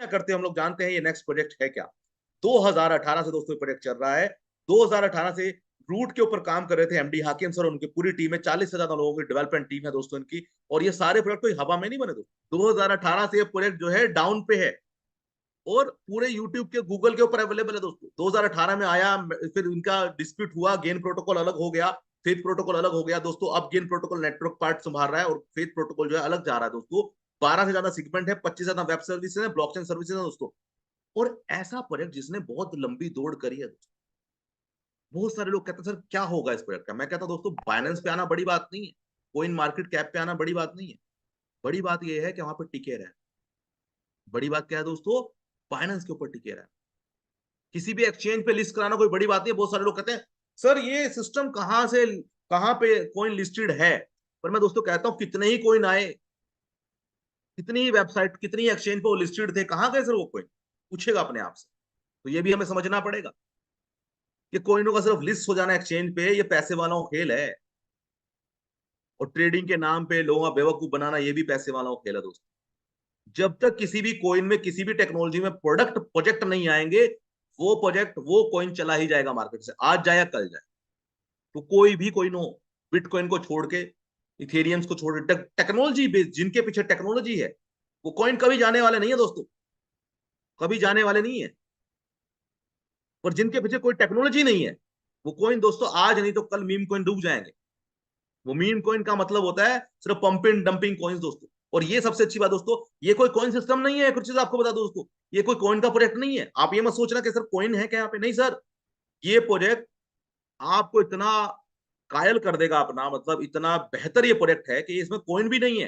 क्या करते हैं हम लोग जानते हैं, ये नेक्स्ट प्रोजेक्ट है क्या। 2018 से दोस्तों प्रोजेक्ट चल रहा है। 2018 से रूट के ऊपर काम कर रहे थे एमडी हाकिम सर और उनकी पूरी टीम है। 40 से ज्यादा लोगों की डेवलपमेंट टीम है दोस्तों इनकी। और ये सारे प्रोजेक्ट कोई हवा में नहीं बने दोस्तों। 2018 से ये प्रोजेक्ट जो है डाउन पे है और पूरे यूट्यूब के गूगल के ऊपर अवेलेबल है दोस्तों। 2018 में आया, फिर इनका डिस्प्यूट हुआ, गेन प्रोटोकॉल अलग हो गया, फेथ प्रोटोकॉल अलग हो गया दोस्तों। अब गेन प्रोटोकॉल नेटवर्क पार्ट संभाल रहा है और फेथ प्रोटोकॉल जो है अलग जा रहा है दोस्तों। 12 से ज्यादा सेगमेंट है, 25 से ज्यादा वेब सर्विसेज है, ब्लॉकचेन सर्विसेज है दोस्तों। और ऐसा प्रोजेक्ट जिसने बहुत लंबी दौड़ करी है दोस्तों। बहुत सारे लोग कहते हैं सर क्या होगा इस प्रोजेक्ट का। मैं कहता हूं दोस्तों, बाइनेंस पे आना बड़ी बात नहीं है, कोइन मार्केट कैप पे आना बड़ी बात नहीं है। बड़ी बात यह है कि वहां पर टिके रहे। बड़ी बात क्या है दोस्तों, बाइनेंस के ऊपर टिके रहे। किसी भी एक्सचेंज पे लिस्ट कराना कोई बड़ी बात नहीं है। बहुत सारे लोग कहते हैं सर ये सिस्टम कहां से कहां पे कोइन लिस्टेड है। पर मैं दोस्तों कहता हूं कितने ही कोइन आए, कितनी ही वेबसाइट, कितनी ही एक्सचेंज पे वो लिस्टेड थे, कहां गए सर वो कोइन, पूछेगा अपने आप से। तो ये भी हमें समझना पड़ेगा कि कोइनों का सिर्फ लिस्ट हो जाना एक्सचेंज पे ये पैसे वालों का खेल है। और ट्रेडिंग के नाम पे लोगों का बेवकूफ बनाना ये भी पैसे वालों का खेल है दोस्तों। जब तक किसी भी कोइन में, किसी भी टेक्नोलॉजी में प्रोजेक्ट नहीं आएंगे, वो प्रोजेक्ट, वो कोइन चला ही जाएगा मार्केट से, आज जाए या कल जाए। तो कोई भी कोइन हो, बिटकॉइन को छोड़ के, इथेरियम्स को छोड़ के, टेक्नोलॉजी बेस्ड जिनके पीछे टेक्नोलॉजी है, वो कोइन कभी जाने वाले नहीं है दोस्तों, कभी जाने वाले नहीं है। और जिनके पीछे कोई टेक्नोलॉजी नहीं है, वो कोइन दोस्तों आज नहीं तो कल मीम कोइन डूब जाएंगे। वो मीम कोइन का मतलब होता है सिर्फ पंपिंग डंपिंग कॉइन्स दोस्तों। और ये सबसे अच्छी बात दोस्तों, ये कोई कॉइन सिस्टम नहीं है। कुछ चीज आपको बता दो दोस्तों, ये कोई कॉइन का प्रोजेक्ट नहीं है। आप ये मत सोचना कि सर कॉइन है क्या यहाँ पे, नहीं सर। ये प्रोजेक्ट आपको इतना कायल कर देगा अपना, मतलब इतना बेहतर ये प्रोजेक्ट है कि इसमें कॉइन भी नहीं है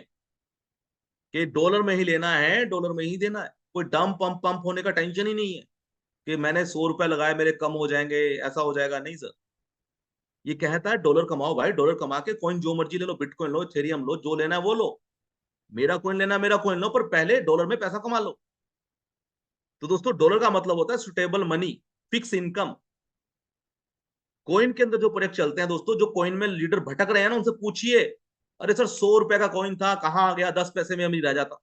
कि डॉलर में ही लेना है, डॉलर में ही देना है। कोई डंप पंप पंप होने का टेंशन ही नहीं है कि मैंने 100 रुपए लगाए मेरे कम हो जाएंगे, ऐसा हो जाएगा, नहीं सर। ये कहता है डॉलर कमाओ भाई, डॉलर कमा के कॉइन जो मर्जी ले लो, बिटकॉइन लो, इथेरियम लो, जो लेना है वो लो। मेरा कॉइन लेना, मेरा कॉइन लो, पर पहले डॉलर में पैसा कमा लो। तो दोस्तों डॉलर का मतलब होता है suitable money, fix income. Coin के अंदर जो प्रोजेक्ट चलते हैं दोस्तों, जो कॉइन में लीडर भटक रहे हैं ना, उनसे पूछिए, अरे सर 100 रुपए का कॉइन था, कहाँ आ गया, 10 पैसे में अमीर रह जाता।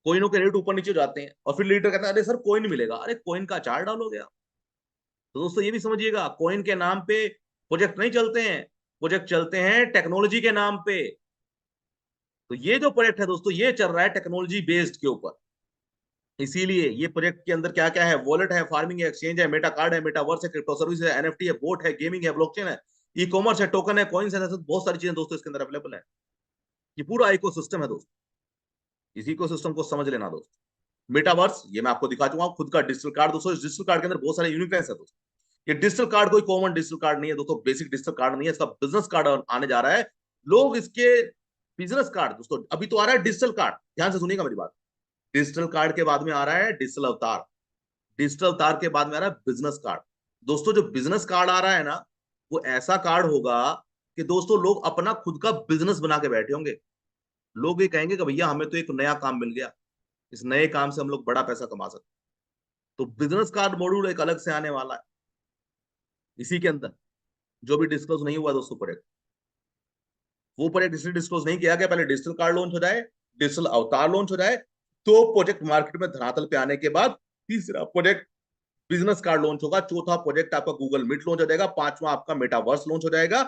कॉइनों के रेट ऊपर नीचे हो जाते हैं और फिर लीडर कहता है अरे सर कॉइन मिलेगा, अरे कॉइन का अचार डालोगे आप। तो दोस्तों ये भी समझिएगा, कॉइन के नाम पे प्रोजेक्ट नहीं चलते हैं, प्रोजेक्ट चलते हैं टेक्नोलॉजी के नाम पे। तो ये जो प्रोजेक्ट है दोस्तों, ये चल रहा है टेक्नोलॉजी बेस्ड के ऊपर। इसीलिए ये प्रोजेक्ट के अंदर क्या क्या है, वॉलेट है, फार्मिंग है, एक्सचेंज है, मेटा कार्ड है, मेटावर्स है, क्रिप्टो सर्विस है, एनएफटी है, बोट है, गेमिंग है, ब्लॉकचेन है, ई कॉमर्स है, टोकन है, कॉइन्स है, बहुत सारी चीजें दोस्तों इसके अंदर अवेलेबल है। ये पूरा इकोसिस्टम है दोस्तों। इस इकोसिस्टम को समझ लेना दोस्तों। मेटावर्स ये मैं आपको दिखा चुका हूं, खुद का डिजिटल कार्ड दोस्तों। इस डिजिटल कार्ड के अंदर बहुत सारे यूनिकनेस है दोस्तों। ये डिजिटल कार्ड कोई कॉमन डिजिटल कार्ड नहीं है दोस्तों, बेसिक डिजिटल कार्ड नहीं है, इसका बिजनेस कार्ड आने जा रहा है। लोग इसके बिजनेस कार्ड दोस्तों, अभी तो आ रहा है डिजिटल कार्ड, ध्यान से सुनिएगा मेरी बात। डिजिटल कार्ड के बाद में आ रहा है डिजिटल अवतार, डिजिटल अवतार के बाद में आ रहा है बिजनेस कार्ड। दोस्तों जो बिजनेस कार्ड आ रहा है ना, वो ऐसा कार्ड होगा कि दोस्तों लोग अपना खुद का बिजनेस बना के बैठे होंगे। लोग ये कहेंगे कि भैया हमें तो एक नया काम मिल गया, इस नए काम से हम लोग बड़ा पैसा कमा सकते। तो बिजनेस कार्ड मॉड्यूल एक अलग से आने वाला है इसी के अंदर, जो भी डिस्कस नहीं हुआ दोस्तों प्रोजेक्ट। वो प्रोजेक्ट इसलिए डिस्क्लोज नहीं किया गया, पहले डिजिटल कार्ड लॉन्च हो जाए, डिजिटल अवतार लॉन्च हो जाए, तो प्रोजेक्ट मार्केट में धरातल पे आने के बाद तीसरा प्रोजेक्ट बिजनेस कार्ड लॉन्च होगा, चौथा प्रोजेक्ट आपका गूगल मीट लॉन्च हो जाएगा, पांचवा आपका मेटावर्स लॉन्च हो जाएगा,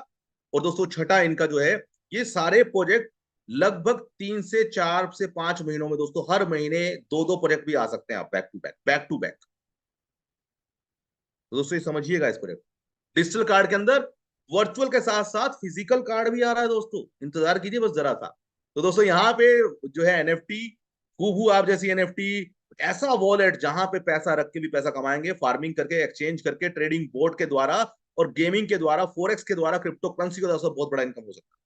और दोस्तों छठा इनका जो है, ये सारे प्रोजेक्ट लगभग 3 से 4 से 5 महीनों में दोस्तों, हर महीने दो दो प्रोजेक्ट भी आ सकते हैं आप, back to back, back to back. तो दोस्तों ये समझिएगा इस प्रोजेक्ट। डिजिटल कार्ड के अंदर वर्चुअल के साथ साथ फिजिकल कार्ड भी आ रहा है दोस्तों, इंतजार कीजिए बस जरा सा। तो दोस्तों यहाँ पे जो है एनएफटी, खूबू आप जैसी एनएफटी, ऐसा वॉलेट जहां पे पैसा रख के भी पैसा कमाएंगे, फार्मिंग करके, एक्सचेंज करके, ट्रेडिंग बोर्ड के द्वारा और गेमिंग के द्वारा, फोरेक्स के द्वारा, क्रिप्टो करेंसी के द्वारा बहुत बड़ा इनकम हो सकता है।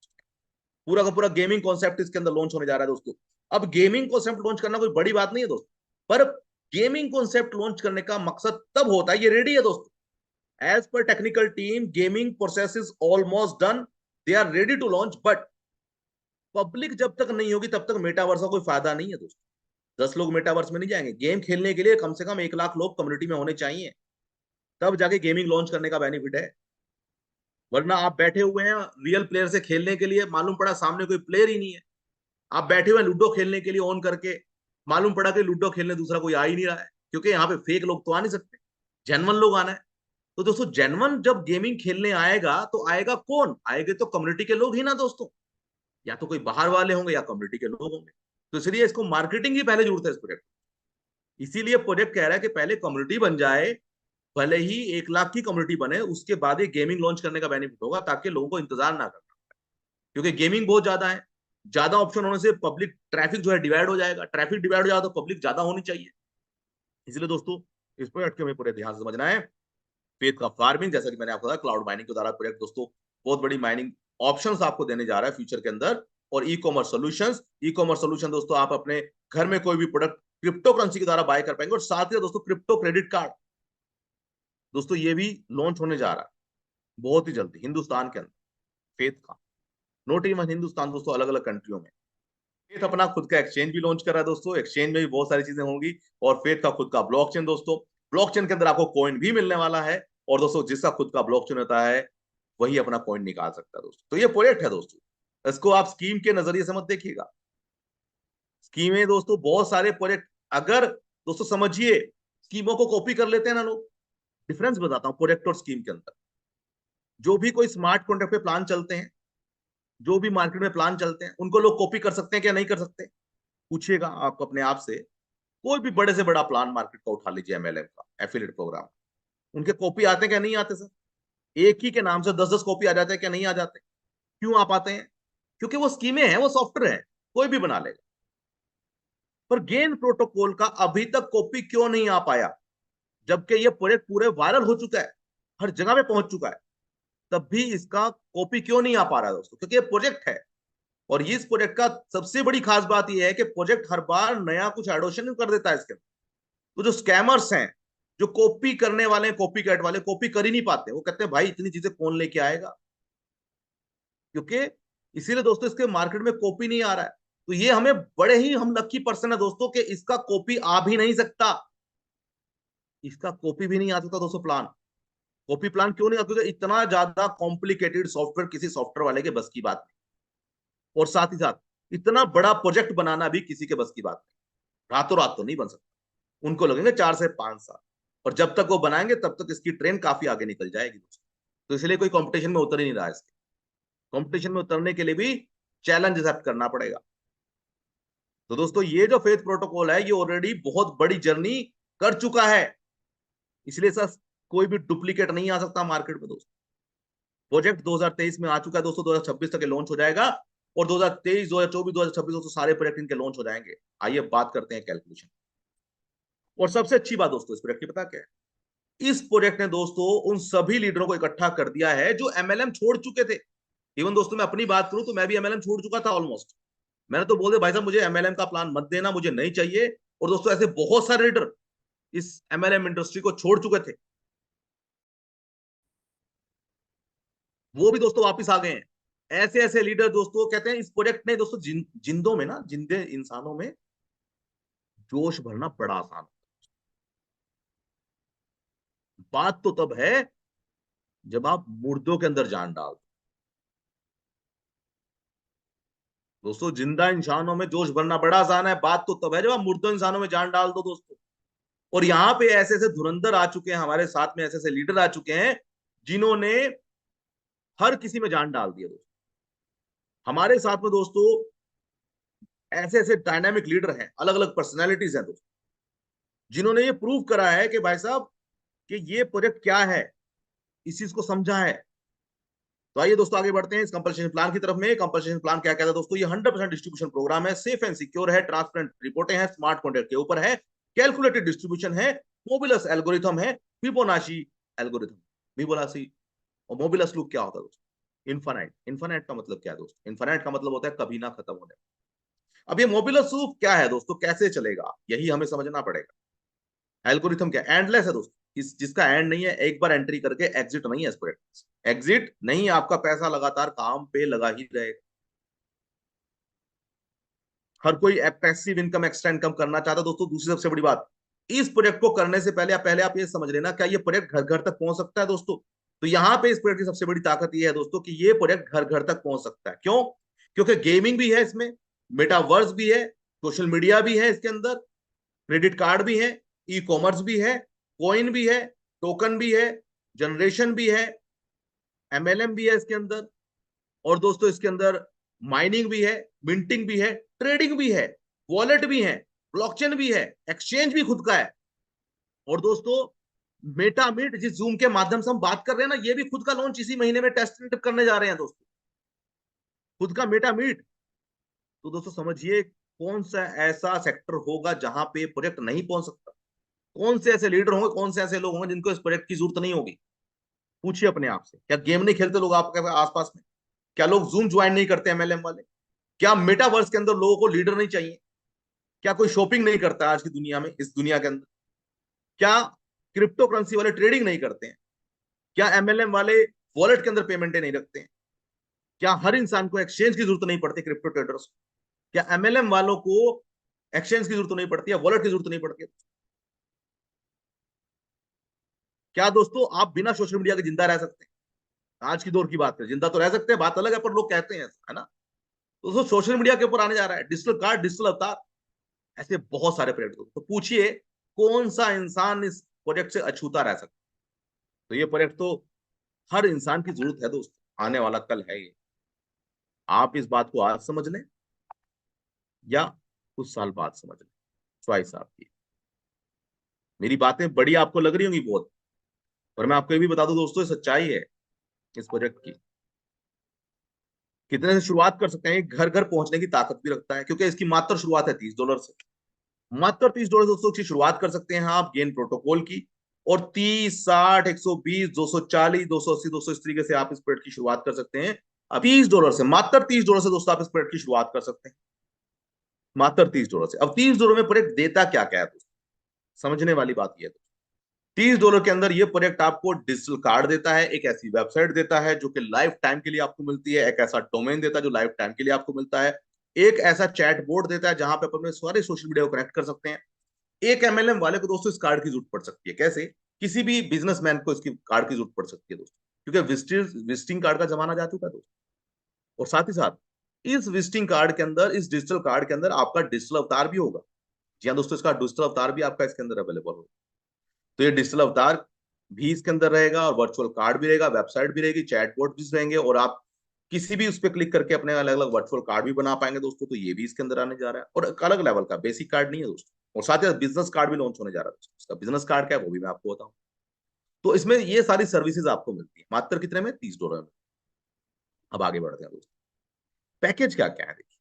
पूरा का पूरा गेमिंग कॉन्सेप्ट इसके अंदर लॉन्च होने जा रहा है दोस्तों। अब गेमिंग कॉन्सेप्ट लॉन्च करना कोई बड़ी बात नहीं है दोस्तों, पर गेमिंग कॉन्सेप्ट लॉन्च करने का मकसद तब होता है, ये रेडी है दोस्तों। As per technical team, gaming process is almost done. They are ready to launch, but public जब तक नहीं होगी तब तक मेटावर्स का कोई फायदा नहीं है दोस्तों। 10 लोग मेटावर्स में नहीं जाएंगे। गेम खेलने के लिए कम से कम 1 लाख लोग कम्युनिटी में होने चाहिए, तब जाके गेमिंग लॉन्च करने का बेनिफिट है। वरना आप बैठे हुए हैं रियल प्लेयर से खेलने के लिए, मालूम पड़ा सामने कोई प्लेयर ही नहीं है, आप बैठे हुए हैं लूडो खेलने के लिए ऑन करके, मालूम पड़ा कि लूडो खेलने दूसरा कोई आ ही नहीं रहा है, क्योंकि यहाँ पे फेक लोग तो आ नहीं सकते, जेन्युइन लोग आना है। तो दोस्तों जेन्युइन जब गेमिंग खेलने आएगा तो आएगा कौन, आएंगे तो कम्युनिटी के लोग ही ना दोस्तों, या तो कोई बाहर वाले होंगे या कम्युनिटी के लोग होंगे। तो इसलिए इसको मार्केटिंग ही पहले जरूरत है इस प्रोजेक्ट। इसीलिए प्रोजेक्ट कह रहा है कि पहले कम्युनिटी बन जाए, भले ही 1 लाख की कम्युनिटी बने, उसके बाद ही गेमिंग लॉन्च करने का बेनिफिट होगा, ताकि लोगों को इंतजार ना करना पड़े। क्योंकि गेमिंग बहुत ज्यादा है, ज्यादा ऑप्शन होने से पब्लिक ट्रैफिक जो है डिवाइड हो जाएगा, ट्रैफिक डिवाइड हो जाएगा तो पब्लिक ज्यादा होनी चाहिए। इसलिए दोस्तों इस प्रोजेक्ट के हमें पूरे ध्यान से समझना है। फेथ का फार्मिंग, जैसा कि मैंने आपको बताया, क्लाउड माइनिंग के द्वारा प्रोजेक्ट दोस्तों बहुत बड़ी माइनिंग ऑप्शंस आपको देने जा रहा है फ्यूचर के अंदर। और ई कॉमर्स सोल्यूशन दोस्तों, आप अपने घर में कोई भी प्रोडक्ट क्रिप्टो करेंसी के द्वारा बाय कर पाएंगे। और साथ ही दोस्तों क्रिप्टो क्रेडिट कार्ड दोस्तों ये भी लॉन्च होने जा रहा है बहुत ही जल्दी हिंदुस्तान के अंदर, फेथ का, नॉट इवन हिंदुस्तान दोस्तों, अलग अलग कंट्रियों में। फेथ अपना खुद का एक्सचेंज भी लॉन्च कर रहा है दोस्तों, एक्सचेंज में भी बहुत सारी चीजें होंगी। और फेथ का खुद का ब्लॉकचेन दोस्तों, ब्लॉकचेन के अंदर आपको कॉइन भी मिलने वाला है। और दोस्तों जिसका खुद का ब्लॉकचेन होता है वही अपना कॉइन निकाल सकता है दोस्तों। तो ये प्रोजेक्ट है दोस्तों, इसको आप स्कीम के नजरिए से मत देखिएगा। स्कीमें दोस्तों बहुत सारे प्रोजेक्ट, अगर दोस्तों समझिए, स्कीमों को कॉपी कर लेते हैं ना लोग। डिफरेंस बताता हूँ प्रोजेक्ट और स्कीम के अंदर। जो भी कोई स्मार्ट कॉन्ट्रैक्ट पे प्लान चलते हैं, जो भी मार्केट में प्लान चलते हैं, उनको लोग कॉपी कर सकते हैं क्या, नहीं कर सकते? पूछिएगा आप अपने आप से। कोई भी बड़े से बड़ा प्लान मार्केट का उठा लीजिए, एमएलएम का एफिलिएट प्रोग्राम, उनके कॉपी आते हैं क्या, नहीं आते सर? एक ही के नाम से 10-10 कॉपी आ जाते हैं क्या, नहीं आ जाते? क्यों आ पाते हैं? क्योंकि वो स्कीमें हैं, वो सॉफ्टवेयर है, कोई भी बना लेगा। पर गेन प्रोटोकॉल का अभी तक कॉपी क्यों नहीं आ पाया, जबकि ये प्रोजेक्ट पूरे वायरल हो चुका है, हर जगह पे पहुंच चुका है, तब भी इसका कॉपी क्यों नहीं आ पा रहा है दोस्तों? क्योंकि ये प्रोजेक्ट है। और इस प्रोजेक्ट का सबसे बड़ी खास बात यह है कि प्रोजेक्ट हर बार नया कुछ एडोशन कर देता है इसके अंदर। तो जो स्कैमर्स हैं, जो कॉपी करने वाले हैं, कॉपी कैट वाले, कॉपी कर ही नहीं पाते। वो कहते हैं भाई इतनी चीजें कौन लेके आएगा, क्योंकि इसीलिए दोस्तों इसके मार्केट में कॉपी नहीं आ रहा है। तो ये हमें बड़े ही हम लकी पर्सन है दोस्तों कि इसका कॉपी आ भी नहीं सकता, इसका कॉपी भी नहीं आ सकता दोस्तों प्लान। कॉपी प्लान क्यों नहीं आता? क्योंकि इतना ज्यादा कॉम्प्लिकेटेड सॉफ्टवेयर किसी सॉफ्टवेयर वाले के बस की बात नहीं। और साथ ही साथ इतना बड़ा प्रोजेक्ट बनाना भी किसी के बस की बात नहीं, रातों रात तो नहीं बन सकता, उनको लगेंगे 4 से 5 साल। और जब तक वो बनाएंगे तब तक इसकी ट्रेन काफी आगे निकल जाएगी दोस्तों। तो इसलिए कोई कंपटीशन में उतर ही नहीं रहा है इसके। कंपटीशन में उतरने के लिए भी चैलेंज एक्सेप्ट करना पड़ेगा। तो दोस्तों ये जो फेथ प्रोटोकॉल है, ये ऑलरेडी बहुत बड़ी जर्नी कर चुका है, इसलिए सर कोई भी डुप्लीकेट नहीं आ सकता मार्केट में दोस्तों। प्रोजेक्ट 2023 में आ चुका है दोस्तों, 2026 तक लॉन्च हो जाएगा। और 2023, 2024, 2026 दोस्तों सारे प्रोजेक्ट इनके लॉन्च हो जाएंगे। आइए बात करते हैं कैलकुलेशन। और सबसे अच्छी बात दोस्तों इस प्रोजेक्ट की पता क्या है? इस प्रोजेक्ट ने दोस्तों उन सभी लीडरों को इकट्ठा कर दिया है जो एमएलएम छोड़ चुके थे। इवन दोस्तों मैं अपनी बात करूं तो मैं भी एमएलएम छोड़ चुका था ऑलमोस्ट। मैंने तो बोल दिया भाई साहब मुझे एमएलएम का प्लान मत देना, मुझे नहीं चाहिए। और दोस्तों ऐसे बहुत सारे लीडर इस एमएलएम इंडस्ट्री को छोड़ चुके थे, वो भी दोस्तों वापस आ गए हैं। ऐसे ऐसे लीडर दोस्तों कहते हैं इस प्रोजेक्ट ने दोस्तों जिंदों में ना, जिंदे इंसानों में जोश भरना बड़ा आसान। बात तो तब है जब आप मुर्दों के अंदर जान डाल दोस्तों। जिंदा इंसानों में जोश भरना बड़ा आसान है, बात तो तब है जब आप मुर्दों इंसानों में जान डाल दो दोस्तों। और यहाँ पे ऐसे ऐसे धुरंधर आ चुके हैं हमारे साथ में, ऐसे ऐसे लीडर आ चुके हैं जिन्होंने हर किसी में जान डाल दिया दोस्तों। हमारे साथ में दोस्तों ऐसे ऐसे डायनामिक लीडर हैं, अलग अलग पर्सनैलिटीज हैं दोस्तों, जिन्होंने ये प्रूव करा है कि भाई साहब कि ये प्रोजेक्ट क्या है, इस चीज को समझा है। तो आइए दोस्तों आगे बढ़ते हैं इस कंपल्सेशन प्लान की तरफ में। कंपल्सेशन प्लान क्या कहता है दोस्तों? ये 100% डिस्ट्रीब्यूशन प्रोग्राम है, सेफ एंड सिक्योर है, ट्रांसपेरेंट रिपोर्टें हैं, स्मार्ट कॉन्ट्रैक्ट के ऊपर है, कैलकुलेटेड डिस्ट्रीब्यूशन है, मोबिलस एल्गोरिथम है, फिबोनाची एल्गोरिथम। फिबोनाची और मोबिलस लूप क्या होता है दोस्तों? इनफाइनाइट। इनफाइनाइट का मतलब क्या है दोस्तों? इनफाइनाइट का मतलब होता है कभी ना खत्म होने। अब ये मोबिलस लूप क्या है दोस्तों, कैसे चलेगा, यही हमें समझना पड़ेगा। एल्गोरिथम क्या? एंडलेस है दोस्तों, जिसका एंड नहीं है, एक बार एंट्री करके एग्जिट नहीं है इस प्रोजेक्ट, एग्जिट नहीं, आपका पैसा लगातार काम पे लगा ही रहेगा। हर कोई पैसिव इनकम, एक्स्ट्रा इनकम करना चाहता है दोस्तों। दूसरी सबसे बड़ी बात, इस प्रोजेक्ट को करने से पहले आप ये समझ लेना, क्या ये प्रोजेक्ट घर घर तक पहुंच सकता है दोस्तों? तो यहाँ पे इस प्रोजेक्ट की सबसे बड़ी ताकत ये है दोस्तों कि ये प्रोजेक्ट घर घर तक पहुंच सकता है। क्यों? क्योंकि गेमिंग भी है इसमें, मेटावर्स भी है, सोशल मीडिया भी है इसके अंदर, क्रेडिट कार्ड भी है, ई कॉमर्स भी है, कॉइन भी है, टोकन भी है, जनरेशन भी है, एमएलएम भी है इसके अंदर, और दोस्तों इसके अंदर माइनिंग भी है, मिंटिंग भी है, ट्रेडिंग भी है, वॉलेट भी है, ब्लॉकचेन भी है, एक्सचेंज भी खुद का है। और दोस्तों मेटामीट जिस जूम के माध्यम से हम बात कर रहे हैं ना, ये भी खुद का लॉन्च इसी महीने में टेस्ट करने जा रहे हैं दोस्तों, खुद का मेटामीट। तो दोस्तों समझिए कौन सा ऐसा सेक्टर होगा जहां पे प्रोजेक्ट नहीं पहुंच सकता, कौन से ऐसे लीडर होंगे, कौन से ऐसे लोग होंगे जिनको इस प्रोजेक्ट की जरूरत नहीं होगी। पूछिए अपने आप से, क्या गेम नहीं खेलते लोग आपके आसपास में? क्या लोग जूम ज्वाइन नहीं करते एमएलएम वाले? क्या मेटावर्स के अंदर लोगों को लीडर नहीं चाहिए? क्या कोई शॉपिंग नहीं करता आज की दुनिया में, इस दुनिया के अंदर? क्या क्रिप्टो करेंसी वाले ट्रेडिंग नहीं करते हैं? क्या एमएलएम वाले वॉलेट के अंदर पेमेंटें नहीं रखते हैं? क्या हर इंसान को एक्सचेंज की जरूरत नहीं पड़ती क्रिप्टो ट्रेडर्स? क्या एमएलएम वालों को एक्सचेंज की जरूरत नहीं पड़ती है, वॉलेट की जरूरत नहीं पड़ती है? क्या दोस्तों आप बिना सोशल मीडिया के जिंदा रह सकते हैं? आज की दौर की बात करें, जिंदा तो रह सकते हैं, बात अलग है, पर लोग कहते हैं है ना। तो दोस्तों सोशल मीडिया के ऊपर आने जा रहा है डिजिटल कार्ड, डिजिटल अवतार, ऐसे बहुत सारे प्रोजेक्ट। तो पूछिए कौन सा इंसान इस प्रोजेक्ट से अछूता रह सकता है? तो ये प्रोजेक्ट तो हर इंसान की जरूरत है दोस्तों, आने वाला कल है ये। आप इस बात को आज समझ लें या कुछ साल बाद समझ लें, चॉइस आपकी। मेरी बातें बड़ी आपको लग रही होंगी बहुत, पर मैं आपको ये भी बता दूं दोस्तों, ये सच्चाई है इस प्रोजेक्ट की। कितने से शुरुआत कर सकते हैं, घर घर पहुंचने की ताकत भी रखता है, क्योंकि इसकी मात्र शुरुआत है $30 से। मात्र $30 दोस्तों की शुरुआत कर सकते हैं आप गेन प्रोटोकॉल की, और 30, 60, 120, 240, 280, दोस्तों इस तरीके से आप इस प्रोजेक्ट की शुरुआत कर सकते हैं। अब $30 से, मात्र $30 से दोस्तों आप इस प्रोजेक्ट की शुरुआत कर सकते हैं, मात्र $30 से। अब $30 में प्रोजेक्ट देता क्या क्या है दोस्तों, समझने वाली बात यह है। $30 के अंदर ये प्रोजेक्ट आपको डिजिटल कार्ड देता है, एक ऐसी वेबसाइट देता है जो कि लाइफ टाइम के लिए आपको मिलती है, एक ऐसा डोमेन देता है जो लाइफ टाइम के लिए आपको मिलता है, एक ऐसा चैट बोर्ड देता है जहां पे अपने सारे सोशल मीडिया को कनेक्ट कर सकते हैं। एक एमएलएम वाले को दोस्तों इस कार्ड की जरूरत पड़ सकती है, कैसे? किसी भी बिजनेसमैन को इसकी कार्ड की जरूरत पड़ सकती है दोस्तों, क्योंकि विजिटिंग कार्ड का जमाना जा चुका है दोस्तों। और साथ ही साथ इस विजिटिंग कार्ड के अंदर, इस डिजिटल कार्ड के अंदर आपका डिजिटल अवतार भी होगा। जी हाँ दोस्तों, इसका डिजिटल अवतार भी आपका इसके अंदर अवेलेबल होगा। तो ये डिजिटल अवतार भी इसके अंदर रहेगा, और वर्चुअल कार्ड भी रहेगा, वेबसाइट भी रहेगी, चैटबॉट भी रहेंगे, और आप किसी भी उस पर क्लिक करके अपने अलग अलग वर्चुअल कार्ड भी बना पाएंगे दोस्तों। तो ये भी इसके अंदर आने जा रहा है, और एक अलग लेवल का, बेसिक कार्ड नहीं है दोस्तों। और साथ ही साथ बिजनेस कार्ड भी लॉन्च होने जा रहा है दोस्तों। इसका बिजनेस कार्ड क्या है वो भी मैं आपको बताऊं। तो इसमें ये सारी सर्विसेज आपको मिलती है मात्र कितने में? $30 में। अब आगे बढ़ते हैं दोस्तों, पैकेज क्या क्या है देखिए।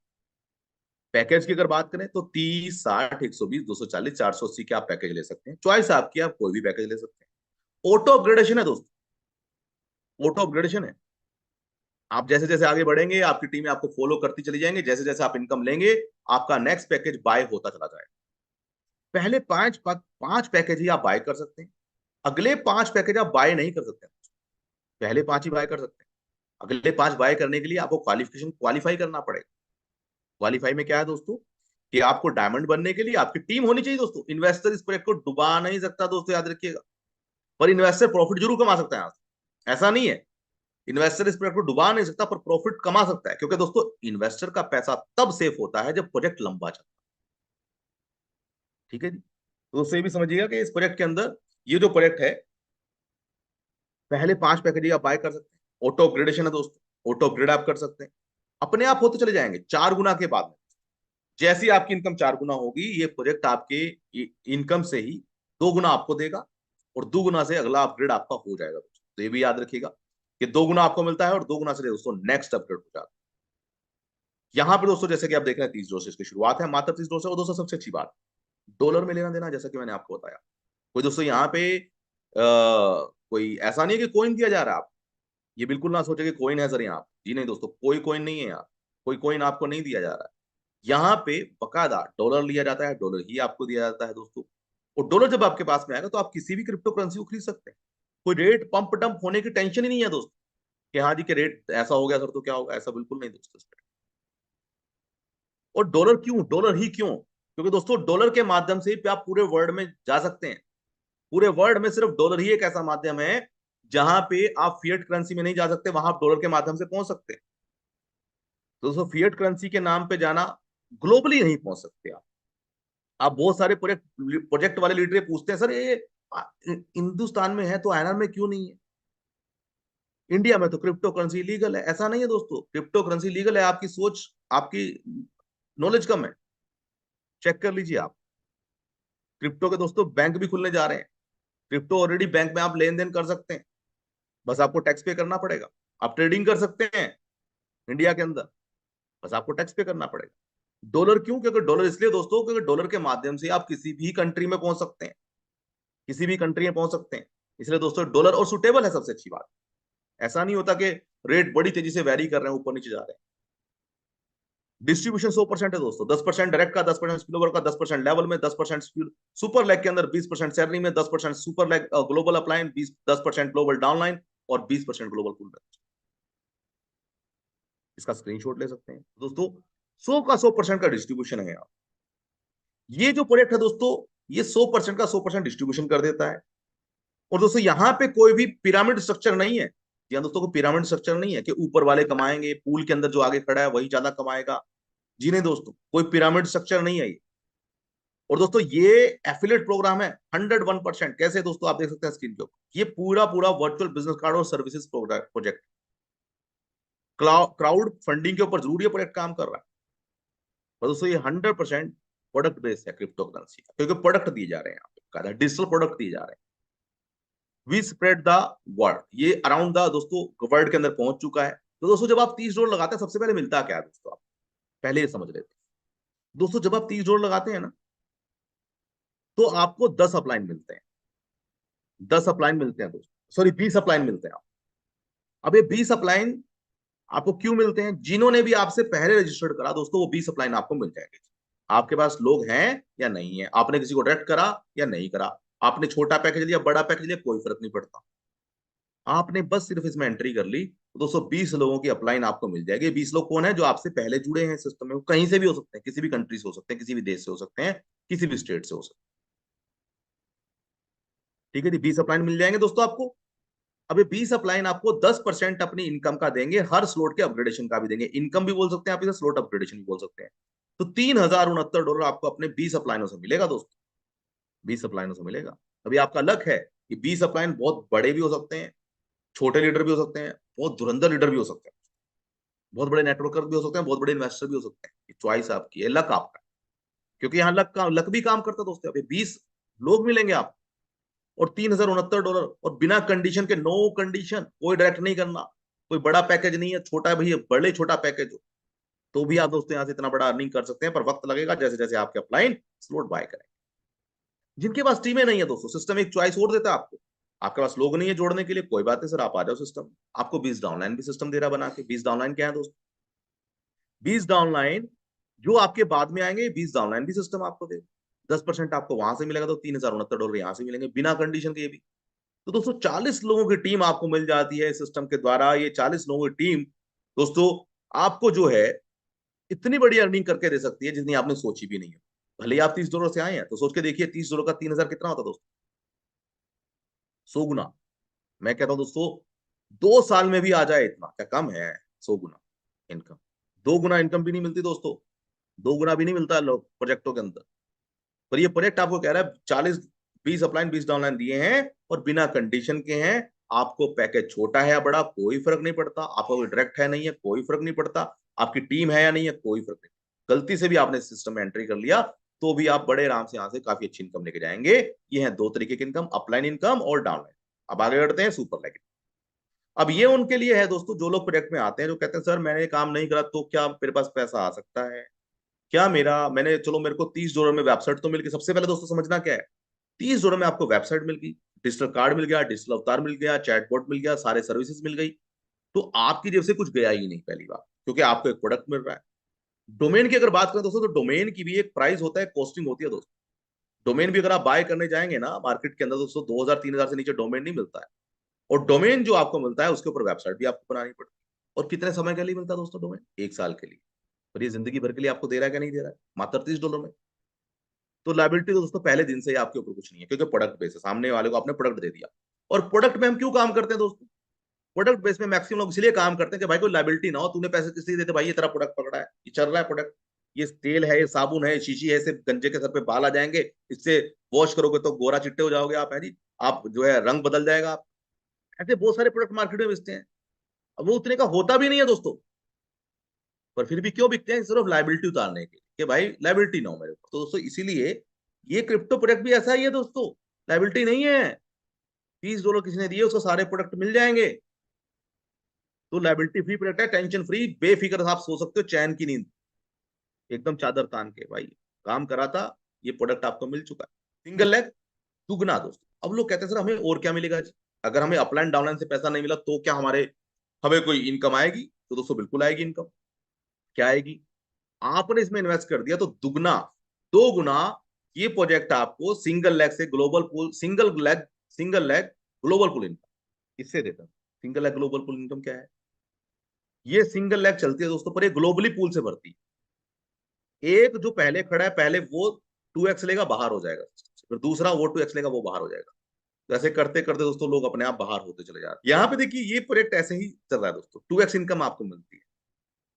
पैकेज की अगर बात करें तो 30, 60, 120, 240, 480 के आप पैकेज ले सकते हैं, चॉइस आपकी, आप कोई भी पैकेज ले सकते हैं। ऑटो अपग्रेडेशन है दोस्तों, ऑटो अपग्रेडेशन है। आप जैसे जैसे आगे बढ़ेंगे आपकी टीमें आपको फॉलो करती चली जाएंगे, जैसे जैसे आप इनकम लेंगे आपका नेक्स्ट पैकेज बाय होता चला जाएगा। पहले पांच पैकेज ही आप बाय कर सकते हैं, अगले 5 पैकेज आप बाय नहीं कर सकते। पहले 5 ही बाय कर सकते हैं, अगले 5 बाय करने के लिए आपको क्वालिफाई करना पड़ेगा। क्वालिफाई में क्या है दोस्तों, कि आपको डायमंड बनने के लिए आपकी टीम होनी चाहिए दोस्तों। इन्वेस्टर इस प्रोजेक्ट को डुबा नहीं सकता दोस्तों, याद रखिएगा। पर इन्वेस्टर प्रॉफिट जरूर कमा सकता है यहाँ से, ऐसा नहीं है। इन्वेस्टर इस प्रोजेक्ट को डुबा नहीं सकता, पर प्रॉफिट कमा सकता है, क्योंकि दोस्तों इन्वेस्टर का पैसा तब सेफ होता है जब प्रोजेक्ट लंबा चलता है। ठीक है जी। तो दोस्तों ये भी समझिएगा कि इस प्रोजेक्ट के अंदर ये जो प्रोजेक्ट है, पहले 5 पैकेज आप बाय कर सकते हैं। ऑटो अपग्रेडेशन है दोस्तों, ऑटो अपग्रेड आप कर सकते हैं, अपने आप होते चले जाएंगे 4 गुना के बाद में। जैसी आपकी इनकम 4 गुना होगी, ये प्रोजेक्ट आपके इनकम से ही 2 गुना आपको देगा, और 2 गुना से अगला अपग्रेड आपका हो जाएगा दोस्तों। तो ये भी याद रखिएगा कि 2 गुना आपको मिलता है, और 2 गुना से दोस्तों नेक्स्ट अपग्रेड हो जाता है। यहाँ पे दोस्तों जैसे कि आप देख रहे हैं $30 की शुरुआत है, मात्र $30। और दोस्तों सबसे अच्छी बात, डॉलर में लेना देना, जैसा कि मैंने आपको बताया। कोई दोस्तों यहाँ पे कोई ऐसा नहीं है कि कॉइन दिया जा रहा है। आप ये बिल्कुल ना सोचे कि कॉइन है सर यहाँ, जी नहीं दोस्तों, कोई कॉइन नहीं है यहाँ, कोई कॉइन आपको नहीं दिया जा रहा है। यहाँ पे बकायदा डॉलर लिया जाता है, डॉलर ही आपको दिया जाता है दोस्तों। और डॉलर जब आपके पास में आएगा तो आप किसी भी क्रिप्टो करेंसी को खरीद सकते हैं। कोई रेट पंप डंप होने की टेंशन ही नहीं है दोस्तों, कि हाँ जी के रेट ऐसा हो गया सर तो क्या होगा, ऐसा बिल्कुल नहीं दोस्तों। और डॉलर क्यों, डॉलर ही क्यों? क्योंकि दोस्तों डॉलर के माध्यम से आप पूरे वर्ल्ड में जा सकते हैं। पूरे वर्ल्ड में सिर्फ डॉलर ही एक ऐसा माध्यम है जहां पे आप फिएट करेंसी में नहीं जा सकते, वहां आप डॉलर के माध्यम से पहुंच सकते हैं। तो दोस्तों फिएट करेंसी के नाम पे जाना ग्लोबली नहीं पहुंच सकते आप बहुत सारे प्रोजेक्ट प्रोजेक्ट वाले लीडर पूछते हैं, सर ये हिंदुस्तान में है तो आईएनआर में क्यों नहीं है? इंडिया में तो क्रिप्टो करेंसी लीगल है। ऐसा नहीं है दोस्तों, क्रिप्टो करेंसी लीगल है, आपकी सोच, आपकी नॉलेज कम है। चेक कर लीजिए आप, क्रिप्टो के दोस्तों बैंक भी खुलने जा रहे हैं। क्रिप्टो ऑलरेडी बैंक में आप लेन देन कर सकते हैं, बस आपको टैक्स पे करना पड़ेगा। आप ट्रेडिंग कर सकते हैं इंडिया के अंदर, बस आपको टैक्स पे करना पड़ेगा। डॉलर क्यों? क्योंकि डॉलर इसलिए दोस्तों, क्योंकि डॉलर के माध्यम से आप किसी भी कंट्री में पहुंच सकते हैं, किसी भी कंट्री में पहुंच सकते हैं। इसलिए दोस्तों डॉलर और सुटेबल है, सबसे अच्छी बात। ऐसा नहीं होता कि रेट बड़ी तेजी से वैरी कर रहे हैं, ऊपर नीचे जा रहे हैं। डिस्ट्रीब्यूशन 100% है दोस्तों, 10% डायरेक्ट का, 10% स्पिलओवर का, 10% लेवल में, 10% सुपर लेग के अंदर, 20% सैलरी में, 10% super leg global upline, 10% global downline और 20% ग्लोबल पुल। इसका स्क्रीनशॉट ले सकते हैं दोस्तों। 100% का डिस्ट्रीब्यूशन है यहाँ। ये जो प्रोजेक्ट है दोस्तों, ये 100% का 100% डिस्ट्रीब्यूशन कर देता है। और दोस्तों यहाँ पे कोई भी पिरामिड स्ट्रक्चर नहीं है। यहाँ दोस्तों को पिरामिड स्ट्रक्चर नहीं है कि ऊपर वाले कमाएंगे, पूल के अंदर जो आगे खड़ा है वही ज्यादा कमाएगा। जी नहीं दोस्तों, कोई पिरामिड स्ट्रक्चर नहीं है ये। और दोस्तों ये एफिलिएट प्रोग्राम है 101%। कैसे दोस्तों, आप देख सकते हैं स्क्रीन के ऊपर, ये पूरा पूरा वर्चुअल बिजनेस कार्ड और सर्विसेज प्रोजेक्ट, क्राउड फंडिंग के ऊपर जरूर ये प्रोजेक्ट काम कर रहा है। और दोस्तों ये 100% प्रोडक्ट बेस्ड है क्रिप्टो करेंसी का, क्योंकि प्रोडक्ट दिए जा रहे हैं यहाँ पे, डिजिटल प्रोडक्ट दिए जा रहे हैं। वी स्प्रेड द वर्ल्ड, ये अराउंड द दोस्तों वर्ल्ड के अंदर पहुंच चुका है। तो दोस्तों जब आप $30 लगाते हैं, सबसे पहले मिलता क्या है दोस्तों, आप पहले ये समझ लेते हैं। दोस्तों जब आप $30 लगाते हैं ना, तो आपको 10 अपलाइन मिलते हैं। 10 अपलाइन मिलते हैं दोस्तों, सॉरी 20 अपलाइन मिलते हैं। अब ये 20 अपलाइन आपको क्यों मिलते हैं? जिन्होंने भी आपसे पहले रजिस्टर्ड करा दोस्तों, वो 20 अपलाइन आपको मिल जाएंगे। आपके पास लोग हैं या नहीं है, आपने किसी को डायरेक्ट करा या नहीं करा, आपने छोटा पैकेज लिया बड़ा पैकेज लिया, कोई फर्क नहीं पड़ता। आपने बस सिर्फ इसमें एंट्री कर ली तो दोस्तों 20 लोगों की अपलाइन आपको मिल जाएगी। 20 लोग कौन है? जो आपसे पहले जुड़े हैं सिस्टम में, कहीं से भी हो सकते हैं, किसी भी कंट्री से हो सकते हैं, किसी भी देश से हो सकते हैं, किसी भी स्टेट से हो सकते हैं। ठीक है जी, 20 अपलाइन मिल जाएंगे दोस्तों आपको। अब ये 20 अपलाइन आपको 10% अपनी इनकम का देंगे, हर स्लॉट के अपग्रेडेशन का भी देंगे। इनकम भी बोल सकते हैं आप इसे, स्लॉट अपग्रेडेशन भी बोल सकते हैं। तो $3069 आपको अपने 20 अपलाइनों से मिलेगा दोस्तों, 20 अपलाइनों से मिलेगा। अभी आपका लक है कि 20 अपलाइन बहुत बड़े भी हो सकते हैं, छोटे लीडर भी हो सकते हैं, बहुत धुरंधर लीडर भी हो सकते हैं, बहुत बड़े नेटवर्कर भी हो सकते हैं, बहुत बड़े इन्वेस्टर भी हो सकते हैं। ये चॉइस आपकी है, लक आपका। क्योंकि यहाँ लक भी काम करता है दोस्तों। अभी 20 लोग मिलेंगे आप, और $3069, और बिना कंडीशन के, नो कंडीशन, कोई डायरेक्ट नहीं करना, कोई बड़ा पैकेज नहीं है, छोटा भी है, बड़े छोटा पैकेज हो तो भी आप दोस्तों यहाँ से इतना बड़ा अर्निंग कर सकते हैं। पर वक्त लगेगा, जैसे जैसे आपके अपलाइन स्लॉट बाय करें। जिनके पास टीमें नहीं है दोस्तों, सिस्टम एक चॉइस और देता है आपको। आपके पास लोग नहीं है जोड़ने के लिए, कोई बात नहीं सर, आप आ जाओ सिस्टम। आपको 20 डाउनलाइन भी सिस्टम दे रहा बना के। 20 डाउनलाइन क्या है दोस्तों? 20 डाउनलाइन जो आपके बाद में आएंगे, 20 डाउनलाइन भी सिस्टम आपको दे। 10% आपको वहां से मिलेगा, तो $3069 यहाँ से मिलेंगे बिना कंडीशन के। ये भी तो दोस्तों 40 लोगों की टीम आपको मिल जाती है सिस्टम के द्वारा। ये 40 लोगों की टीम दोस्तों आपको जो है इतनी बड़ी अर्निंग करके दे सकती है जितनी आपने सोची भी नहीं है। भले ही आप $30 से आए हैं, तो सोच के देखिए $30 का 3000 कितना होता है दोस्तों? 100 गुना। मैं कहता हूं दोस्तों 2 साल में भी आ जाए इतना, क्या कम है? 100 गुना इनकम, 2 गुना इनकम भी नहीं मिलती दोस्तों, 2 गुना भी नहीं मिलता लोग प्रोजेक्टों के अंदर। पर ये प्रोजेक्ट आपको कह रहा है 40, 20 अपलाइन 20 डाउनलाइन दिए हैं और बिना कंडीशन के हैं। आपको पैकेज छोटा है या बड़ा कोई फर्क नहीं पड़ता, आपका कोई डायरेक्ट है नहीं है कोई फर्क नहीं पड़ता, आपकी टीम है या नहीं है कोई फर्क नहीं। गलती से भी आपने सिस्टम में एंट्री कर लिया तो भी आप बड़े आराम से यहाँ से काफी अच्छी इनकम लेके जाएंगे। ये है दो तरीके की इनकम, अपलाइन इनकम और डाउनलाइन। अब आगे बढ़ते हैं सुपर लाइन। अब ये उनके लिए है दोस्तों जो लोग प्रोजेक्ट में आते हैं, जो कहते हैं सर मैंने काम नहीं करा तो क्या मेरे पास पैसा आ सकता है? क्या मैंने चलो मेरे को $30 में वेबसाइट तो मिल गई। सबसे पहले दोस्तों समझना क्या है, $30 में आपको वेबसाइट मिल गई, डिजिटल कार्ड मिल गया, डिजिटल अवतार मिल गया, चैटबॉट मिल गया, सारे सर्विसेज मिल गई। तो आपकी जेब से कुछ गया ही नहीं पहली बार, क्योंकि आपको एक प्रोडक्ट मिल रहा है। डोमेन की अगर बात करें दोस्तों, तो डोमेन की भी एक प्राइस होता है, कॉस्टिंग होती है दोस्तों। डोमेन भी अगर आप बाय करने जाएंगे ना मार्केट के अंदर दोस्तों, 2000-3000 से नीचे डोमेन नहीं मिलता है। और डोमेन जो आपको मिलता है उसके ऊपर वेबसाइट भी आपको बनानी पड़ती है। और कितने समय के लिए मिलता है दोस्तों डोमेन? 1 साल के लिए। और ये जिंदगी भर के लिए आपको दे रहा है क्या? नहीं दे रहा है, मात्र $30 में। तो लाइबिलिटी तो दोस्तों पहले दिन से ही आपके ऊपर कुछ नहीं है, क्योंकि प्रोडक्ट बेस है, सामने वाले को आपने प्रोडक्ट दे दिया। और प्रोडक्ट में हम क्यों काम करते हैं दोस्तों? प्रोडक्ट बेस में मैक्सिमम लोग इसलिए काम करते हैं कि भाई कोई लाइबिलिटी ना हो, तूने पैसे इसलिए देते भाई, ये तेरा प्रोडक्ट पकड़ा है, ये चल रहा है प्रोडक्ट। ये तेल है, ये साबुन है, ये शीशी है, इससे गंजे के सर पे बाल आ जाएंगे, इससे वॉश करोगे तो गोरा चिट्टे हो जाओगे आप, है जी, आप जो है रंग बदल जाएगा आप। ऐसे बहुत सारे प्रोडक्ट मार्केट में बेचते हैं। अब वो उतने का होता भी नहीं है दोस्तों, पर फिर भी क्यों बिकते हैं? सिर्फ लाइबिलिटी उतारने के लिए, कि भाई लाइबिलिटी ना हो मेरे को। तो दोस्तों इसीलिए ये क्रिप्टो प्रोडक्ट भी ऐसा ही है दोस्तों, लाइबिलिटी नहीं है। $30 किसी ने दिए, उसको सारे प्रोडक्ट मिल जाएंगे। तो लाइबिलिटी फ्री प्रोडक्ट है, टेंशन फ्री, बेफिक्र आप सो सकते हो चैन की नींद, एकदम चादर तान के भाई काम करा था, ये प्रोडक्ट आपको मिल चुका है। सिंगल लेग दुगना दोस्तों। अब लोग कहते हैं सर हमें और क्या मिलेगा जी? अगर हमें अपलाइन डाउनलाइन से पैसा नहीं मिला तो क्या हमारे हमें कोई इनकम आएगी? तो दोस्तों बिल्कुल आएगी इनकम। क्या आएगी? आपने इसमें इन्वेस्ट कर दिया तो दुगना, दो गुना ये प्रोजेक्ट आपको सिंगल लेग से global pool, single leg global pool income इससे देता है। Single leg global pool income क्या है? ये सिंगल लेग चलती है दोस्तों, पर ये ग्लोबली पूल से भरती है। एक जो पहले खड़ा है, पहले वो 2x लेगा, बाहर हो जाएगा, फिर दूसरा वो 2x लेगा, वो बाहर हो जाएगा। तो ऐसे करते करते दोस्तों लोग अपने आप बाहर होते चले जा रहे हैं। यहाँ पे देखिए ये प्रोजेक्ट ऐसे ही चल रहा है दोस्तों, 2x इनकम आपको मिलती है।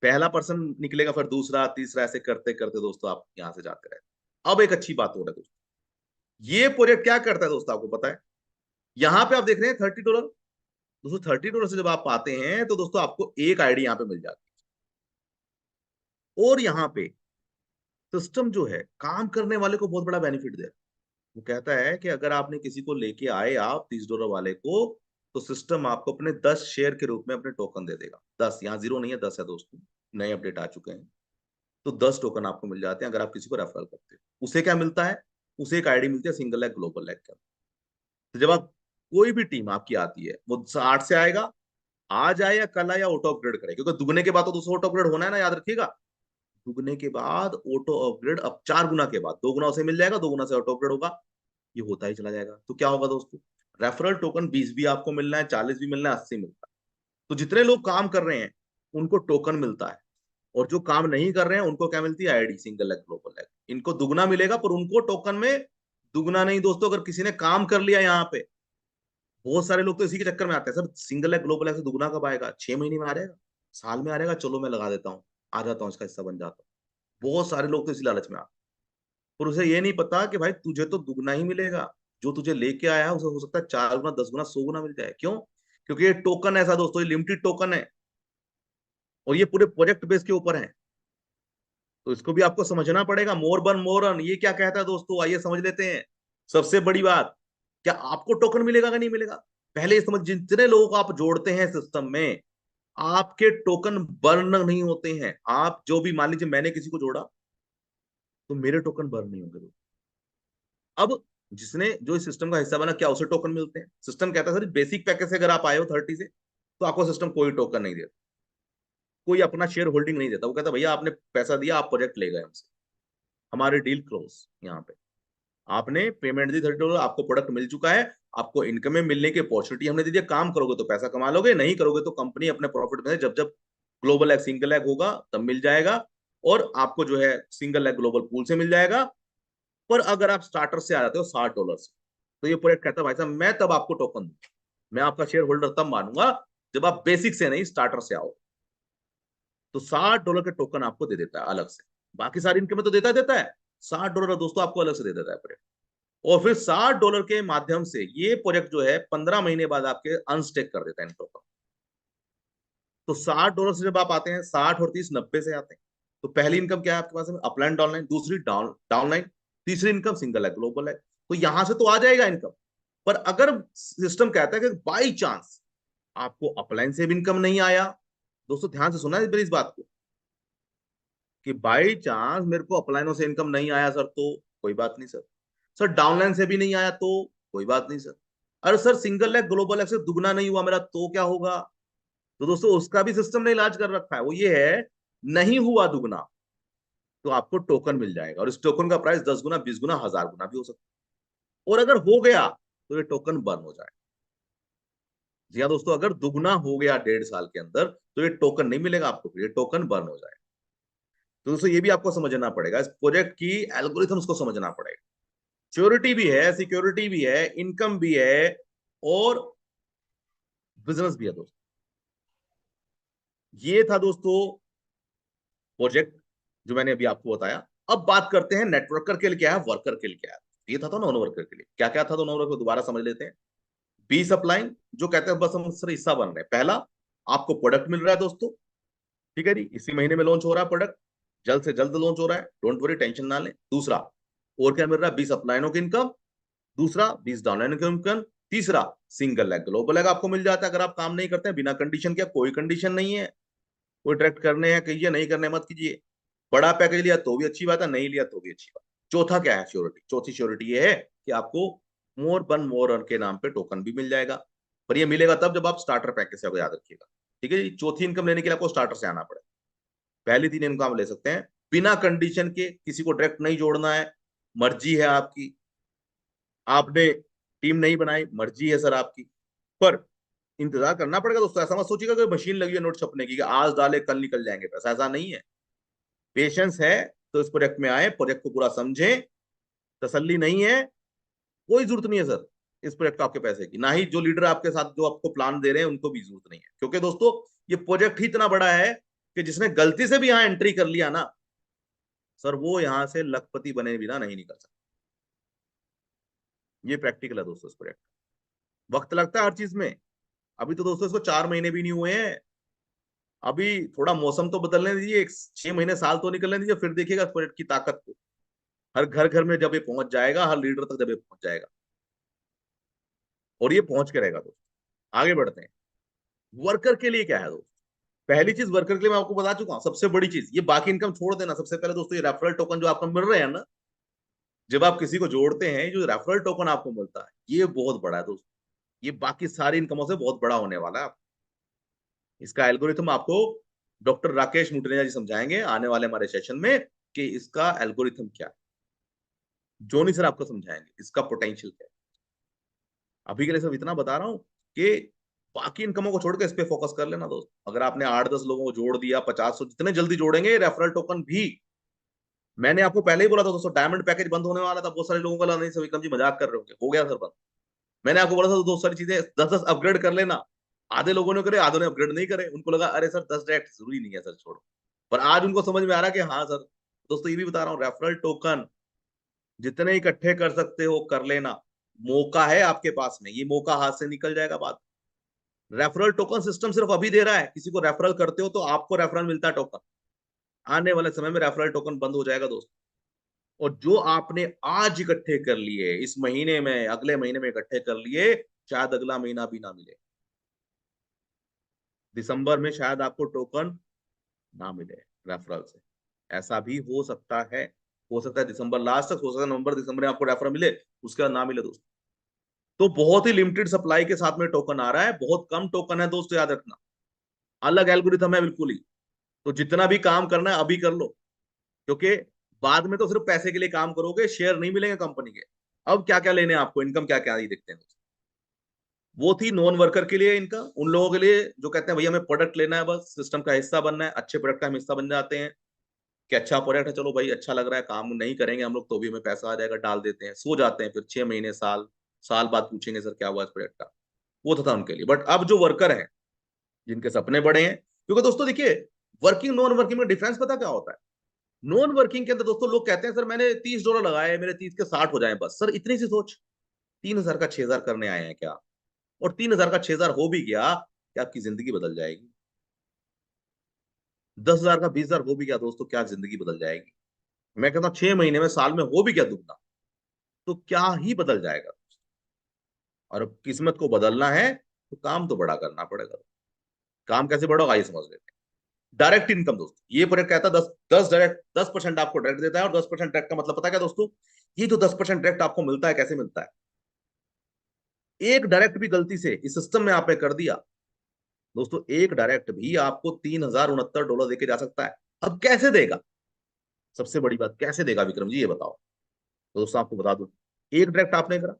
पहला पर्सन निकलेगा, फिर दूसरा, तीसरा, ऐसे करते करते दोस्तों आप यहाँ से जाते रहे। अब एक अच्छी बात हो रहा है दोस्तों, ये प्रोजेक्ट क्या करता है दोस्तों आपको पता है? यहाँ पे आप देख रहे हैं $30 दोस्तों। $30 से जब आप पाते हैं तो दोस्तों आपको एक आईडी यहाँ पे मिल जाती है। और यहाँ पे सिस्टम जो है काम करने वाले को बहुत बड़ा बेनिफिट दे रहा है। वो कहता है कि अगर आपने किसी को लेके आए आप $30 वाले को, तो सिस्टम आपको अपने 10 शेयर के रूप में अपने टोकन दे देगा। 10, यहाँ 0 नहीं है, 10 है दोस्तों, नए अपडेट आ चुके हैं। तो 10 टोकन आपको मिल जाते हैं अगर आप किसी को रेफरल करते हो। उसे क्या मिलता है? उसे एक आईडी मिलती है सिंगल लेग ग्लोबल लेग का। तो जब आप कोई भी टीम आपकी आती है, वो 8 से आएगा, आज आए या कल आए या ऑटो अपग्रेड करे, क्योंकि दुगने के बाद तो दूसरा ऑटो अपग्रेड होना है ना, याद रखिएगा। दुगने के बाद ऑटो अपग्रेड, अब 4 गुना के बाद 2 गुना उसे मिल जाएगा, 2 गुना से ऑटो अपग्रेड होगा, ये होता ही चला जाएगा। तो क्या होगा दोस्तों? रेफरल टोकन 20 भी आपको मिलना है, 40 भी मिलना है, 80 मिलता है। तो जितने लोग काम कर रहे हैं उनको टोकन मिलता है, और जो काम नहीं कर रहे हैं उनको क्या मिलती है? ID, single leg global leg. इनको दुगना मिलेगा, पर उनको टोकन में दुगना नहीं दोस्तों। अगर किसी ने काम कर लिया यहाँ पे, बहुत सारे लोग तो इसी के चक्कर में आते हैं, sir single leg global leg से दुगना कब आएगा? 6 महीने में आ जाएगा, साल में आ जाएगा, चलो मैं लगा देता हूँ, आ जाता हूँ, इसका हिस्सा बन जाता हूँ। बहुत सारे लोग तो इसी लालच में आते हैं, और उसे ये नहीं पता कि भाई तुझे तो दुगना ही मिलेगा, जो तुझे लेके आया है उसे हो सकता है 4 गुना, 10 गुना, 100 गुना मिल जाए। क्यों? क्योंकि ये टोकन ऐसा दोस्तों, ये लिमिटेड टोकन है, और ये पूरे प्रोजेक्ट बेस के ऊपर है। तो इसको भी आपको समझना पड़ेगा। मोर बन मोर अर्न, ये क्या कहता है दोस्तों? आइए समझ लेते हैं। सबसे बड़ी बात, क्या आपको टोकन मिलेगा कि नहीं मिलेगा? पहले ये समझ, जितने लोगों को आप जोड़ते हैं सिस्टम में, आपके टोकन बर्न नहीं होते हैं। आप जो भी, मान लीजिए मैंने किसी को जोड़ा, तो मेरे टोकन बर्न नहीं होंगे। अब जिसने जो इस सिस्टम का हिस्सा बना, क्या उसे टोकन मिलते हैं? सिस्टम कहता है सर बेसिक पैकेज से अगर आप आए हो 30 से, तो आपको सिस्टम कोई टोकन नहीं देता, कोई अपना शेयर होल्डिंग नहीं देता। वो कहता है भैया आपने पैसा दिया, आप प्रोजेक्ट ले गए हमसे, हमारी डील क्लोज। यहाँ पे आपने पेमेंट दी $30, आपको प्रोडक्ट मिल चुका है, आपको इनकम में मिलने की अपॉर्चुनिटी हमने दे दी। काम करोगे तो पैसा कमा लोगे, नहीं करोगे तो कंपनी अपने प्रॉफिट में, जब जब ग्लोबल एग सिंगल एग होगा तब मिल जाएगा, और आपको जो है सिंगल एग ग्लोबल पूल से मिल जाएगा। पर अगर आप स्टार्टर से आ जाते हो $60 से, तो ये प्रोजेक्ट कहता है भाई साहब मैं तब आपको टोकन दूंगा, मैं आपका शेयर होल्डर तब मानूंगा जब आप बेसिक से नहीं स्टार्टर से आओ। तो $60 के टोकन आपको दे देता है अलग से। बाकी सारी इनकम में तो देता देता है, $60 दोस्तों आपको अलग से दे देता है प्रोजेक्ट। और फिर $60 के माध्यम से ये प्रोजेक्ट जो है 15 महीने बाद आपके अनस्टेक कर देता है इन टोकन। तो $60 से जब आप आते हैं, 60 और 30, 90 से आते हैं। तो पहली इनकम क्या है आपके पास? अपलाइन डाउनलाइन, दूसरी डाउनलाइन, तीसरी इनकम सिंगल है ग्लोबल है। तो यहां से तो आ जाएगा इनकम। पर अगर सिस्टम कहता है कि बाई चांस आपको अपलाइन से भी इनकम नहीं आया, दोस्तों ध्यान से सुना है इस बात को, कि बाई चांस मेरे को अपलाइनों से इनकम नहीं आया सर, तो कोई बात नहीं सर। सर डाउनलाइन से भी नहीं आया तो कोई बात नहीं सर। अरे sir single leg global leg से दुगना नहीं हुआ मेरा, तो क्या होगा? तो दोस्तों उसका भी सिस्टम ने इलाज कर रखा है। वो ये है, नहीं हुआ दुगना तो आपको टोकन मिल जाएगा, और इस टोकन का प्राइस 10 गुना, 20 गुना, 1000 गुना भी हो सकता है। और अगर हो गया तो ये टोकन बर्न हो जाएगा। जी हाँ दोस्तों, अगर दुगना हो गया 1.5 साल के अंदर, तो ये टोकन नहीं मिलेगा आपको, फिर ये टोकन बर्न हो जाएगा। तो दोस्तों ये भी आपको समझना पड़ेगा, इस प्रोजेक्ट की एल्गोरिथम्स को समझना पड़ेगा। श्योरिटी भी है, सिक्योरिटी भी है, इनकम भी है, और बिजनेस भी है दोस्तों। ये था दोस्तों प्रोजेक्ट, जो मैंने अभी आपको बताया। अब बात करते हैं नेटवर्कर के लिए क्या है, वर्कर के लिए क्या है। ये था तो नॉन वर्कर के लिए क्या क्या था, तो नॉन वर्कर दोबारा समझ लेते हैं। बी सप्लाइंग, जो कहते हैं बस हम सिर्फ हिस्सा बन रहे हैं। पहला, आपको प्रोडक्ट मिल रहा है दोस्तों, ठीक है जी, इसी महीने में लॉन्च हो रहा है प्रोडक्ट, जल्द से जल्द लॉन्च हो रहा है, डोंट वरी, टेंशन ना लें। दूसरा, और क्या मिल रहा है, 20 अपलाइनों की इनकम। दूसरा, 20 डाउनलाइन की इनकम। तीसरा, सिंगल लेग ग्लोबल लेग आपको मिल जाता है अगर आप काम नहीं करते हैं बिना कंडीशन के। कोई कंडीशन नहीं है, कोई डायरेक्ट करने हैं कीजिए, नहीं करने मत कीजिए। बड़ा पैकेज लिया तो भी अच्छी बात है, नहीं लिया तो भी अच्छी बात। चौथा क्या है, श्योरिटी। चौथी श्योरिटी ये है कि आपको मोर बन मोर अर्न के नाम पे टोकन भी मिल जाएगा, पर ये मिलेगा तब जब आप स्टार्टर पैकेज से, याद रखिएगा, ठीक है जी। चौथी इनकम लेने के लिए आपको स्टार्टर से आना पड़ेगा। पहली तीन इनकम ले सकते हैं बिना कंडीशन के, किसी को डायरेक्ट नहीं जोड़ना है, मर्जी है आपकी। आपने टीम नहीं बनाई, मर्जी है सर आपकी, पर इंतजार करना पड़ेगा दोस्तों। ऐसा मत सोचिएगा कि मशीन लगी है नोट छपने की कि आज डाले कल निकल जाएंगे पैसा, ऐसा नहीं है। पेशेंस है तो इस प्रोजेक्ट में आए, प्रोजेक्ट को पूरा समझें। तसल्ली नहीं है, कोई जरूरत नहीं है सर इस प्रोजेक्ट को आपके पैसे की, ना ही जो लीडर आपके साथ जो आपको प्लान दे रहे हैं उनको भी जरूरत नहीं है। क्योंकि दोस्तों ये प्रोजेक्ट ही इतना बड़ा है कि जिसने गलती से भी यहाँ एंट्री कर लिया ना सर, वो यहां से लखपति बने बिना नहीं निकल सकता। ये प्रैक्टिकल है दोस्तों इस प्रोजेक्ट। वक्त लगता है हर चीज में। अभी तो दोस्तों इसको 4 महीने भी नहीं हुए हैं। अभी थोड़ा मौसम तो बदलने दीजिए, 6 महीने साल तो निकलने दीजिए, फिर देखिएगा इस प्रोजेक्ट की ताकत को। हर घर घर में जब ये पहुंच जाएगा, हर लीडर तक जब ये पहुंच जाएगा, और ये पहुंच के रहेगा दोस्तों। आगे बढ़ते हैं, वर्कर के लिए क्या है दोस्तों। पहली चीज वर्कर के लिए मैं आपको बता चुका हूं, सबसे बड़ी चीज ये, बाकी इनकम छोड़ देना। सबसे पहले दोस्तों ये रेफरल टोकन जो आपको मिल रहे हैं ना, जब आप किसी को जोड़ते हैं, जो रेफरल टोकन आपको मिलता है ये बहुत बड़ा है दोस्तों। ये बाकी सारी इनकमों से बहुत बड़ा होने वाला है। इसका एल्गोरिथम आपको डॉक्टर राकेश मुटनिया जी समझाएंगे आने वाले हमारे सेशन में कि इसका एल्गोरिथम क्या है। जोनी सर आपको समझाएंगे इसका पोटेंशियल क्या है। अभी के लिए सिर्फ इतना बता रहा हूं कि बाकी इनकमों को छोड़ के इस पे फोकस कर लेना दोस्त। अगर आपने 8-10 लोगों को जोड़ दिया, 50 जितने जल्दी जोड़ेंगे रेफरल टोकन भी। मैंने आपको पहले ही बोला था दोस्तों, डायमंड पैकेज बंद होने वाला था, बहुत सारे लोगों का लगा नहीं सभी कम जी मजाक कर रहे होंगे, हो गया सर बंद। मैंने आपको बोला था दो सारी चीजें 10-10 अपग्रेड कर लेना। आधे लोगों ने करे, आधों ने अपग्रेड नहीं करे, उनको लगा अरे सर 10 डायरेक्ट जरूरी नहीं है सर, छोड़ो। पर आज उनको समझ में आ रहा है कि हाँ सर। दोस्तों ये भी बता रहा हूँ, रेफरल टोकन जितने इकट्ठे कर सकते हो कर लेना। मौका है आपके पास में, ये मौका हाथ से निकल जाएगा बाद। रेफरल टोकन सिस्टम सिर्फ अभी दे रहा है, किसी को रेफरल करते हो तो आपको रेफरल मिलता है टोकन। आने वाले समय में रेफरल टोकन बंद हो जाएगा दोस्तों। और जो आपने आज इकट्ठे कर लिए, इस महीने में, अगले महीने में इकट्ठे कर लिए, शायद अगला महीना भी ना मिले। दिसंबर में शायद आपको टोकन ना मिले रेफरल से, ऐसा भी हो सकता है। हो सकता है दिसंबर लास्ट तक, हो सकता है नवंबर दिसंबर में आपको रेफरल मिले, उसके बाद ना मिले दोस्तों। तो बहुत ही लिमिटेड सप्लाई के साथ में टोकन आ रहा है, बहुत कम टोकन है दोस्तों, याद रखना। अलग एल्गोरिथम है बिल्कुल ही। तो जितना भी काम करना है अभी कर लो, क्योंकि बाद में तो सिर्फ पैसे के लिए काम करोगे, शेयर नहीं मिलेंगे कंपनी के। अब क्या क्या लेने हैं आपको, इनकम क्या क्या ही देखते हैं दोस्तों। वो थी नॉन वर्कर के लिए इनकम, उन लोगों के लिए जो कहते हैं भैया हमें प्रोडक्ट लेना है, बस सिस्टम का हिस्सा बनना है, अच्छे प्रोडक्ट का हम हिस्सा बन जाते हैं कि अच्छा प्रोडक्ट है, चलो भाई अच्छा लग रहा है, काम नहीं करेंगे हम लोग तो भी हमें पैसा आ जाएगा, डाल देते हैं, सो जाते हैं, फिर 6 महीने साल साल बाद पूछेंगे सर क्या हुआ इस प्रोडक्ट का। वो था उनके लिए। बट अब जो वर्कर हैं, जिनके सपने बड़े हैं, क्योंकि दोस्तों देखिए, वर्किंग नॉन वर्किंग में डिफरेंस पता क्या होता है। नॉन वर्किंग के अंदर दोस्तों लोग कहते हैं सर मैंने $30 लगाए, मेरे 30 के 60 हो जाए बस। सर इतनी सी सोच, 3,000 का 6,000 करने आए हैं क्या? और 3,000 का 6,000 हो भी गया, क्या आपकी जिंदगी बदल जाएगी? 10,000 का 20,000 हो भी गया दोस्तों, क्या जिंदगी बदल जाएगी? मैं कहता हूँ 6 महीने में, साल में हो भी गया दुगना, तो क्या ही बदल जाएगा। और अब किस्मत को बदलना है तो काम तो बड़ा करना पड़ेगा। काम कैसे बड़ा होगा ये समझ लेते हैं। डायरेक्ट इनकम दोस्तों, ये प्रोजेक्ट कहता है 10% आपको डायरेक्ट देता है। और 10% डायरेक्ट का मतलब पता है क्या दोस्तों? ये जो 10% डायरेक्ट आपको मिलता है, कैसे मिलता है? एक डायरेक्ट भी गलती से इस सिस्टम में आपने कर दिया दोस्तों, एक डायरेक्ट भी आपको $3,069 देके जा सकता है। अब कैसे देगा? सबसे बड़ी बात, कैसे देगा विक्रम जी, ये बताओ। तो दोस्तों आपको बता दूं, एक डायरेक्ट आपने करा,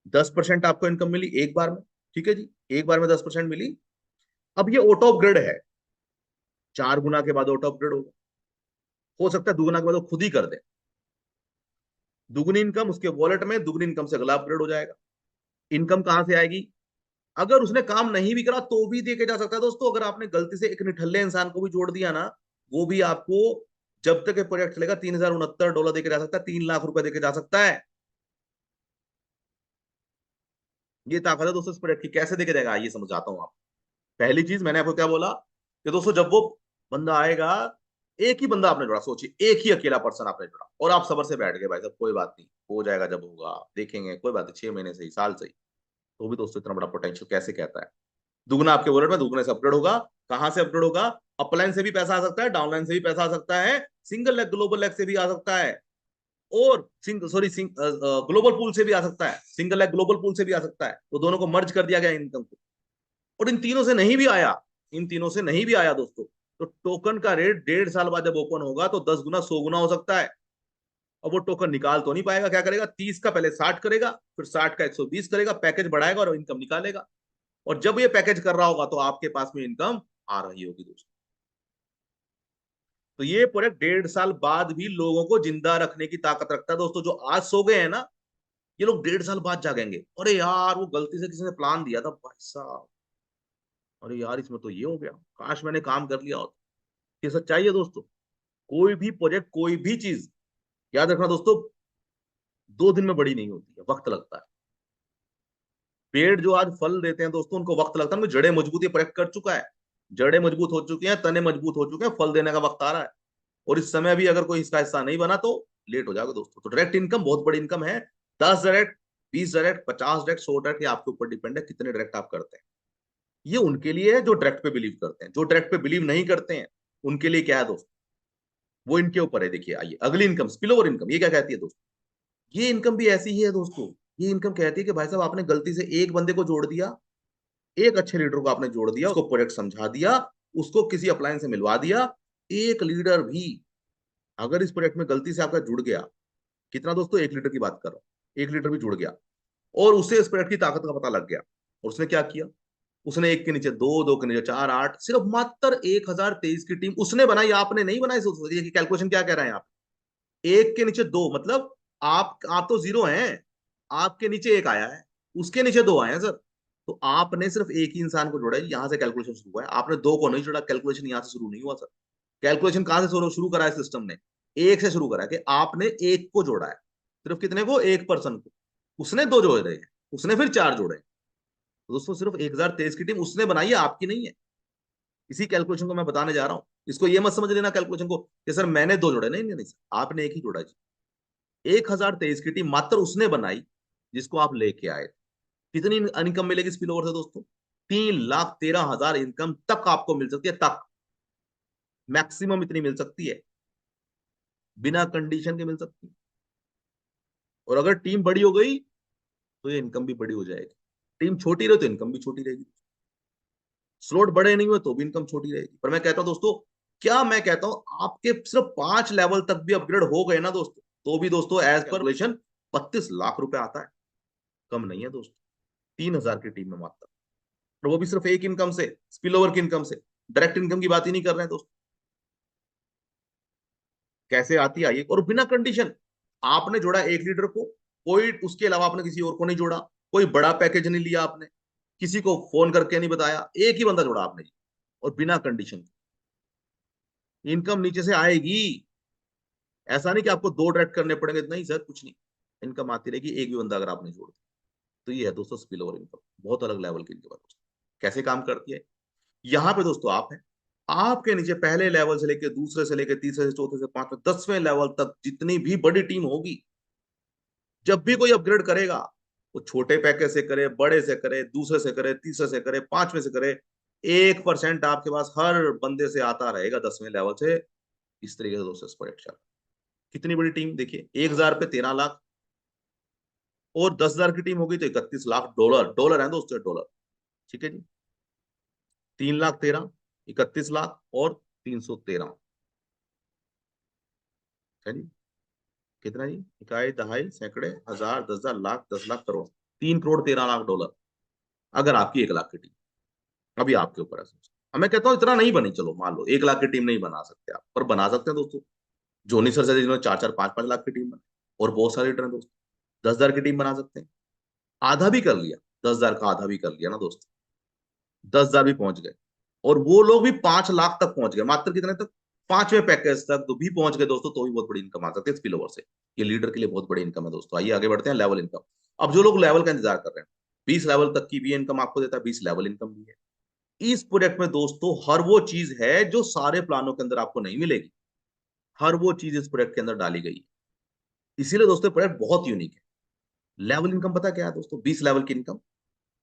10% आपको इनकम मिली एक बार में, ठीक है जी, एक बार में 10% मिली। अब ये ऑटो अपग्रेड है, 4 गुना के बाद ऑटो अपग्रेड होगा। हो सकता है दुगुना के बाद वो खुद ही कर दे। दुगुनी इनकम उसके वॉलेट में, दुगुनी इनकम से अगला अपग्रेड हो जाएगा। इनकम कहां से आएगी? अगर उसने काम नहीं भी करा तो भी देके जा सकता है दोस्तों। अगर आपने गलती से एक निठल्ले इंसान को भी जोड़ दिया ना, वो भी आपको जब तक ये प्रोजेक्ट चलेगा $3069 देके जा सकता है, 3 लाख रुपए देके जा सकता है। ये ताकत है दोस्तों इस प्रोजेक्ट की। कैसे देके जाएगा ये समझाता हूँ आप। पहली चीज मैंने आपको क्या बोला कि दोस्तों जब वो बंदा आएगा, एक ही बंदा आपने जोड़ा, सोचिए एक ही अकेला पर्सन आपने जोड़ा और आप सबर से बैठ गए भाई साहब कोई बात नहीं, हो जाएगा जब होगा देखेंगे, कोई बात नहीं, 6 महीने से ही, साल से ही। तो भी दोस्तों इतना बड़ा पोटेंशियल कैसे कहता है। दुगना आपके वॉलेट में दुगने से अपग्रेड होगा। कहां से अपग्रेड होगा? अपलाइन से भी पैसा आ सकता है, डाउनलाइन से भी पैसा आ सकता है, सिंगल लेग ग्लोबल लेग से भी आ सकता है, और ग्लोबल पूल से भी आ सकता है, सिंगल लेग ग्लोबल पूल से भी आ सकता है। तो दोनों को मर्ज कर दिया गया इनकम को। और इन तीनों से नहीं भी आया, इन तीनों से नहीं भी आया दोस्तों, तो टोकन का रेट 1.5 साल बाद जब ओपन होगा तो 10 गुना 100 गुना हो सकता है। और वो टोकन निकाल तो नहीं पाएगा, क्या करेगा? 30 का पहले 60 करेगा, फिर 60 का 120 करेगा, पैकेज बढ़ाएगा और इनकम निकालेगा। और जब ये पैकेज कर रहा होगा तो आपके पास में इनकम आ रही होगी दोस्तों। तो ये प्रोजेक्ट 1.5 साल बाद भी लोगों को जिंदा रखने की ताकत रखता है दोस्तों। जो आज सो गए हैं ना, ये लोग 1.5 साल बाद जागेंगे, अरे यार वो गलती से किसी ने प्लान दिया था भाई साहब, अरे यार इसमें तो ये हो गया, काश मैंने काम कर लिया होता। ये सच्चाई है दोस्तों। कोई भी प्रोजेक्ट, कोई भी चीज, याद रखना दोस्तों, 2 दिन में बड़ी नहीं होती है, वक्त लगता है। पेड़ जो आज फल देते हैं दोस्तों, उनको वक्त लगता है, उनकी जड़ें मजबूत, ये प्रोजेक्ट कर चुका है, जड़ें मजबूत हो चुकी हैं, तने मजबूत हो चुके हैं, फल देने का वक्त आ रहा है। और इस समय भी अगर कोई इसका हिस्सा नहीं बना तो लेट हो जाएगा दोस्तों। तो डायरेक्ट इनकम बहुत बड़ी इनकम है। 10 डायरेक्ट, 20 डायरेक्ट, 50 डायरेक्ट, 100 डायरेक्ट, ये आपके ऊपर डिपेंड है कितने डायरेक्ट आप करते हैं। ये उनके लिए है जो डायरेक्ट पे बिलीव करते हैं। जो डायरेक्ट पे बिलीव नहीं करते हैं उनके लिए क्या है दोस्तों, वो इनके ऊपर है। देखिए आइए अगली इनकम, स्पिल ओवर इनकम, ये क्या कहती है दोस्तों? ये इनकम भी ऐसी ही है दोस्तों। ये इनकम कहती है कि भाई साहब आपने गलती से एक बंदे को जोड़ दिया, एक अच्छे लीडर को आपने जोड़ दिया, उसको प्रोजेक्ट समझा दिया, उसको किसी अपलायंस से मिलवा दिया। एक लीडर भी अगर इस प्रोजेक्ट में गलती से आपका जुड़ गया, कितना दोस्तों, एक लीडर की बात कर रहा हूं, एक लीडर भी जुड़ गया और उसे इस प्रोजेक्ट की ताकत का पता लग गया, और उसने क्या किया? उसने एक के नीचे दो, दो के नीचे चार, 8, सिर्फ मात्र 1023 की टीम उसने बनाई, आपने नहीं बनाई। सोचिए कि कैलकुलेशन क्या कह रहे हैं आप। एक के नीचे दो मतलब आप तो जीरो हैं, आपके नीचे एक आया है, उसके नीचे दो आए हैं सर। तो आपने सिर्फ एक ही इंसान को जोड़ा है, यहां से कैलकुलेशन शुरू हुआ है। आपने दो को नहीं जोड़ा, कैलकुलेशन यहां से शुरू नहीं हुआ सर। कैलकुलेशन कहां से शुरू करा है सिस्टम ने? एक से शुरू करा है कि आपने एक को जोड़ा है। सिर्फ कितने को? एक पर्सन को। उसने दो जोड़े हैं, उसने फिर चार जोड़े हैं। तो दोस्तों सिर्फ 1023 की टीम उसने बनाई है, आपकी नहीं है। इसी कैलकुलेशन को मैं बताने जा रहा हूं। इसको ये मत समझ लेना कैलकुलेशन को कि सर मैंने दो जोड़े, नहीं नहीं नहीं सर, आपने एक ही जोड़ा जी। 1023 की टीम मात्र उसने बनाई जिसको आप लेके आए। कितनी इनकम मिलेगी स्पिल ओवर से दोस्तों? 3,13,000 इनकम तक आपको मिल सकती है, तक मैक्सिमम इतनी मिल सकती है, बिना कंडीशन के मिल सकती है। और अगर टीम बड़ी हो गई तो ये इनकम भी बड़ी हो जाएगी। टीम छोटी रहे तो इनकम भी छोटी रहेगी। स्लॉट बड़े नहीं हुए तो भी इनकम छोटी रहेगी। पर मैं कहता हूं दोस्तों, क्या मैं कहता हूं, आपके सिर्फ 5 लेवल तक भी अपग्रेड हो गए ना दोस्तों, तो भी दोस्तों एज पर कैलकुलेशन 32 लाख रुपए आता है। कम नहीं है दोस्तों, 3,000 की टीम में मात्र, और वो भी सिर्फ एक इनकम से, स्पिल ओवर की इनकम से। डायरेक्ट इनकम की बात ही नहीं कर रहे हैं दोस्तों। कैसे आती है? और बिना कंडीशन। आपने जोड़ा एक लीडर को, कोई उसके अलावा आपने किसी और को नहीं जोड़ा, कोई बड़ा पैकेज नहीं लिया आपने, किसी को फोन करके नहीं बताया, एक ही बंदा जोड़ा आपने, और बिना कंडीशन। इनकम नीचे से आएगी। ऐसा नहीं कि आपको दो डायरेक्ट करने पड़ेंगे, नहीं सर, कुछ नहीं। इनकम आती रहेगी, एक भी बंदा अगर आपने जोड़ दिया। तो ये है दोस्तों स्पिल ओवर इनकम, बहुत अलग लेवल की इनकम है दोस्तों। कैसे काम करती है? यहाँ पे दोस्तों आप हैं, आपके नीचे पहले लेवल से लेकर दूसरे से लेकर तीसरे से चौथे से पांचवें 10वें लेवल तक जितनी भी बड़ी टीम होगी, जब भी कोई अपग्रेड करेगा, वो छोटे पैकेज से करे, बड़े से करे, दूसरे से करे, तीसरे से करे, पांचवें से करे, 1% आपके पास हर बंदे से आता रहेगा 10वें लेवल से। इस तरीके से दोस्तों प्रोजेक्ट चल। कितनी बड़ी टीम देखिए, 1,000 पे 13 लाख, और 10,000 की टीम होगी तो 31 लाख। डॉलर है दोस्तों, डॉलर। ठीक है जी। 3,13,000, 31 लाख और 313 है जी। कितना जी? इकाई, दहाई, सैकड़े, हजार, 10,000, लाख, 10 लाख, करोड़। 3,13 लाख डॉलर अगर आपकी 1 लाख की टीम। अभी आपके ऊपर है सोच। अब मैं कहता हूँ इतना नहीं बनी, चलो मान लो 1 लाख की टीम नहीं बना सकते आप, पर बना सकते हैं दोस्तों। जोनी सर से जिन्होंने 4-4, 5-5 लाख की टीम बनाई, और बहुत सारे लीडर हैं दोस्तों। 10,000 की टीम बना सकते हैं, आधा भी कर लिया, 10,000 का आधा भी कर लिया ना दोस्तों, 10,000 भी पहुंच गए। और वो लोग भी 5 लाख तक पहुंच गए, मात्र कितने तक? 5वें पैकेज तक तो भी पहुंच गए दोस्तों, तो भी बहुत बड़ी इनकम आ सकती है स्पिल ओवर से। ये लीडर के लिए बहुत बड़ी इनकम है दोस्तों। आइए आगे बढ़ते हैं, लेवल इनकम। अब जो लोग लेवल का इंतजार कर रहे हैं, 20 लेवल तक की भी इनकम आपको देता है, 20 लेवल इनकम भी है। इस प्रोजेक्ट में दोस्तों हर वो चीज है जो सारे प्लानों के अंदर आपको नहीं मिलेगी, हर वो चीज इस प्रोजेक्ट के अंदर डाली गई है। इसीलिए दोस्तों प्रोजेक्ट बहुत यूनिक है। लेवल इनकम पता क्या है दोस्तों? 20 लेवल की इनकम।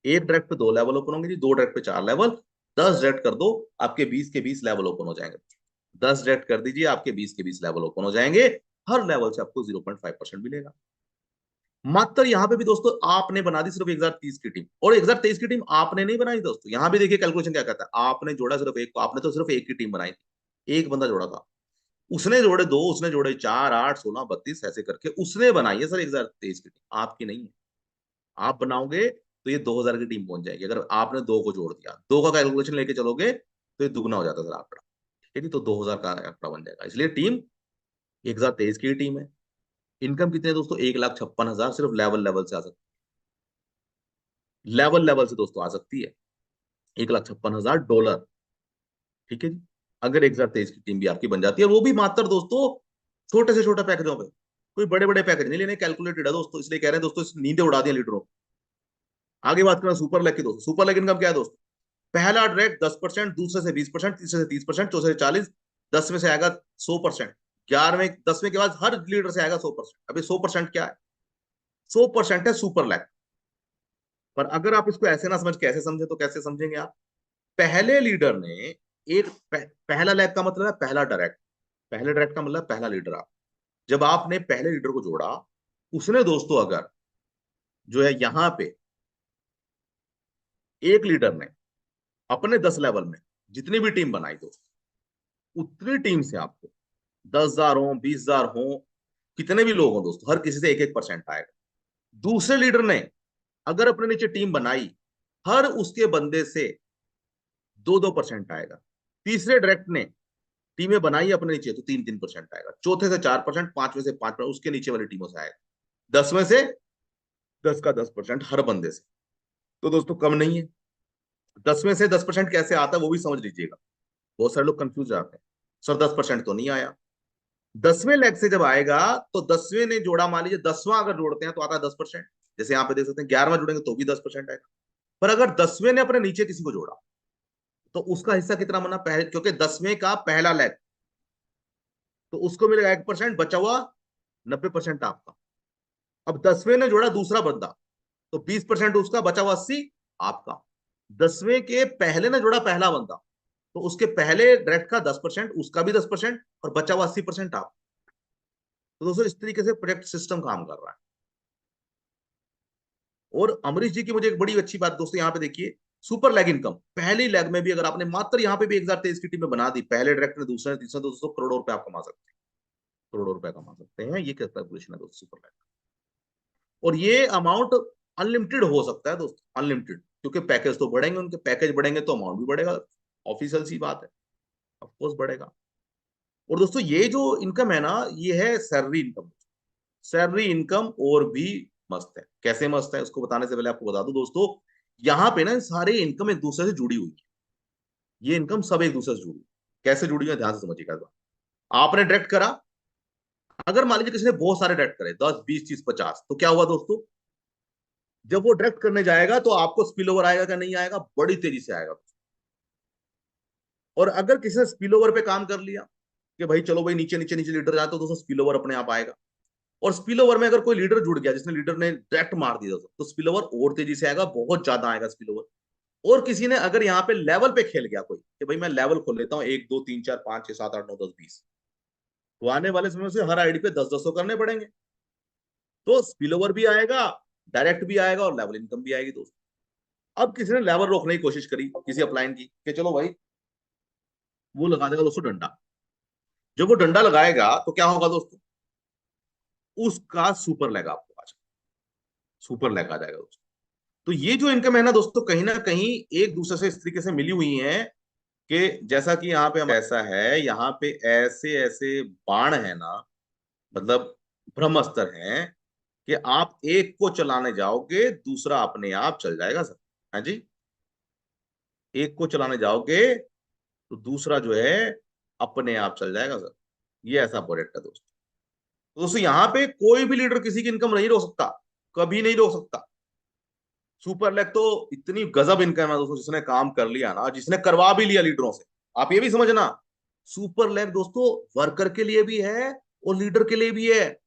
एक डायरेक्ट पे 2 लेवल ओपन होंगे जी, 2 डायरेक्ट पे 4 लेवल, 10 डायरेक्ट कर दो, आपके 20 के 20 लेवल ओपन हो जाएंगे। 10 डायरेक्ट कर दीजिए, आपके 20 के 20 लेवल ओपन हो जाएंगे। हर लेवल से आपको 0.5% मिलेगा। मात्र यहाँ पे भी दोस्तों आपने बना दी सिर्फ 1023 की टीम, और 1023 की टीम आपने नहीं बनाई दोस्तों। यहाँ भी देखिए कैलकुलेशन क्या कहता है, आपने जोड़ा सिर्फ एक को, आपने तो सिर्फ एक की टीम बनाई थी, एक बंदा जोड़ा था। उसने जोड़े 2, उसने जोड़े 4, 8, 16, 32 ऐसे करके उसने बनाई है सर 1023 की टीम, आपकी नहीं है। आप बनाओगे तो ये 2000 की टीम पहुंच जाएगी। अगर आपने 2 को जोड़ दिया, 2 का कैलकुलेशन लेके चलोगे तो ये दुगना हो जाता है सर आंकड़ा। ठीक है जी, तो 2000 का आंकड़ा बन जाएगा। इसलिए टीम 1023 की टीम है। इनकम कितने दोस्तों? 1,56,000 सिर्फ लेवल लेवल से आ सकती है, लेवल लेवल से दोस्तों आ सकती है, $1,56,000। ठीक है जी, अगर 1023 की टीम भी आपकी बन जाती है, और वो भी मात्र दोस्तों छोटे से छोटे पैकेजों पे। कोई बड़े बड़े पैकेज नहीं लेने, कैलकुलेटेड है दोस्तों, इसलिए कह रहे हैं दोस्तों, इस नींदे उड़ा दिया लीडरों। आगे बात करें सुपर लेग की दोस्तों। सुपर लेग इनकम क्या है दोस्तों? पहला डायरेक्ट 10%, दूसरे से 20%, तीसरे से 30%, चौथे से 40, 10 में से आएगा 100%, 11वें 10वें के बाद हर लीडर से आएगा 100%। अभी 100% क्या है? 100% है सुपर लैग। पर अगर आप इसको ऐसे ना समझ के ऐसे समझे तो कैसे समझेंगे आप? पहले लीडर ने पहला लैग का मतलब है पहला डायरेक्ट, पहले डायरेक्ट का मतलब पहला लीडर। आप जब आपने पहले लीडर को जोड़ा, उसने दोस्तों अगर जो है यहां पे एक लीडर ने अपने 10 लेवल में जितनी भी टीम बनाई दोस्तों, उतनी टीम से आपको 10,000 हो, 20,000 हो, कितने भी लोग हो दोस्तों, हर किसी से 1-1% आएगा। दूसरे लीडर ने अगर अपने नीचे टीम बनाई, हर उसके बंदे से 2-2% आएगा। तीसरे डायरेक्ट ने टीमें बनाई अपने नीचे तो 3-3% आएगा। चौथे से 4%, पांचवें से 5%, उसके नीचे वाली टीमों से आएगा। 10वें से 10 का 10% हर बंदे से, तो दोस्तों कम नहीं है। 10वें से 10% कैसे आता है वो भी समझ लीजिएगा। बहुत सारे लोग कंफ्यूज जाते हैं, सर 10% तो नहीं आया। 10वें लेग से जब आएगा तो 10वें ने जोड़ा, मान लीजिए 10वां अगर जोड़ते हैं तो आता है 10%। जैसे यहाँ पे देख सकते हैं 11वां जोड़ेंगे तो भी 10% आएगा। पर अगर 10वें ने अपने नीचे किसी को जोड़ा तो उसका हिस्सा कितना बना? पहले, क्योंकि 10वें का पहला लेग, तो उसको मिलेगा 1%, बचा हुआ 90% आपका। अब 10वें ने जोड़ा दूसरा बंदा, तो 20% उसका, बचा हुआ 80 आपका। 10वें के पहले ने जोड़ा पहला बंदा, तो उसके पहले डायरेक्ट का 10%, उसका भी 10%, और बचा हुआ 80% आप। तो दोस्तों इस तरीके से प्रोजेक्ट सिस्टम काम कर रहा है। और अमरीश जी की मुझे एक बड़ी अच्छी बात दोस्तों यहाँ पे देखिए, सुपर लेग इनकम पहली लेग में भी अगर आपने मात्र यहाँ पे भी 1023 की टीम में बना दी, पहले डायरेक्ट ने, दूसरे ने, तीसरे, दोस्तों करोड़ों रुपए आप कमा सकते हैं, करोड़ों रुपए कमा सकते हैं। ये कैलकुलेशन है दोस्तों सुपर लेग। और ये अमाउंट अनलिमिटेड हो सकता है दोस्तों, अनलिमिटेड, क्योंकि पैकेज तो बढ़ेंगे, उनके पैकेज बढ़ेंगे तो अमाउंट भी बढ़ेगा, ऑफिशियल सी बात है, ऑफकोर्स बढ़ेगा। और दोस्तों ये जो इनकम है ना, ये है सैलरी इनकम। सैलरी इनकम और भी मस्त है। कैसे मस्त है उसको बताने से पहले आपको बता दूं दोस्तों, यहाँ पे ना सारे इनकम एक दूसरे से जुड़ी हुई है। ये इनकम सब एक दूसरे से जुड़ी है। कैसे जुड़ी है ध्यान से समझिएगा इस बात। आपने डायरेक्ट करा, अगर मान लीजिए किसी ने बहुत सारे डायरेक्ट करे, 10, 20, 30, 50, तो क्या हुआ दोस्तों? जब वो डायरेक्ट करने जाएगा तो आपको स्पिल ओवर आएगा क्या? नहीं आएगा, बड़ी तेजी से आएगा। और अगर किसी ने स्पिल ओवर पे काम कर लिया कि भाई चलो भाई नीचे नीचे नीचे लीडर जाए, तो दोस्तों स्पिल ओवर अपने आप आएगा। और स्पिल ओवर में अगर कोई लीडर जुड़ गया, जिसने लीडर ने डायरेक्ट मार दिया तो स्पिल ओवर और तेजी से आएगा, बहुत ज्यादा आएगा स्पिल ओवर। और किसी ने अगर यहाँ पे लेवल पे खेल गया कोई कि भाई मैं लेवल खोल लेता हूँ, 1, 2, 3, 4, 5, 6, 7, 8, 9, 10, 20, तो आने वाले समय से हर आईडी पे 10-10 करने पड़ेंगे। तो स्पिल ओवर भी आएगा, डायरेक्ट भी आएगा, और लेवल इनकम भी आएगी दोस्तों। अब किसी ने लेवल रोकने की कोशिश करी किसी अपलाइन की कि चलो भाई, वो लगा देगा दोस्तों डंडा। जब वो डंडा लगाएगा तो क्या होगा दोस्तों? उसका सुपर लेग आपको आ जाएगा, सुपर लेग आ जाएगा दोस्तों। तो ये जो इनकम है ना कहीं एक दूसरे से इस तरीके से मिली हुई है कि जैसा कि यहाँ पे हम, ऐसा है यहाँ पे ऐसे ऐसे बाण है ना, मतलब ब्रह्मास्त्र हैं, कि आप एक को चलाने जाओगे दूसरा अपने आप चल जाएगा सर। हाँ जी, एक को चलाने जाओगे तो दूसरा जो है अपने आप चल जाएगा सर। ये ऐसा प्रोजेक्ट है दोस्तों। तो दोस्तों यहाँ पे कोई भी लीडर किसी की इनकम नहीं रोक सकता, कभी नहीं रोक सकता। सुपर लैग तो इतनी गजब इनकम है दोस्तों, जिसने काम कर लिया ना, जिसने करवा भी लिया लीडरों से। आप ये भी समझना, सुपर लैग दोस्तों वर्कर के लिए भी है और लीडर के लिए भी है।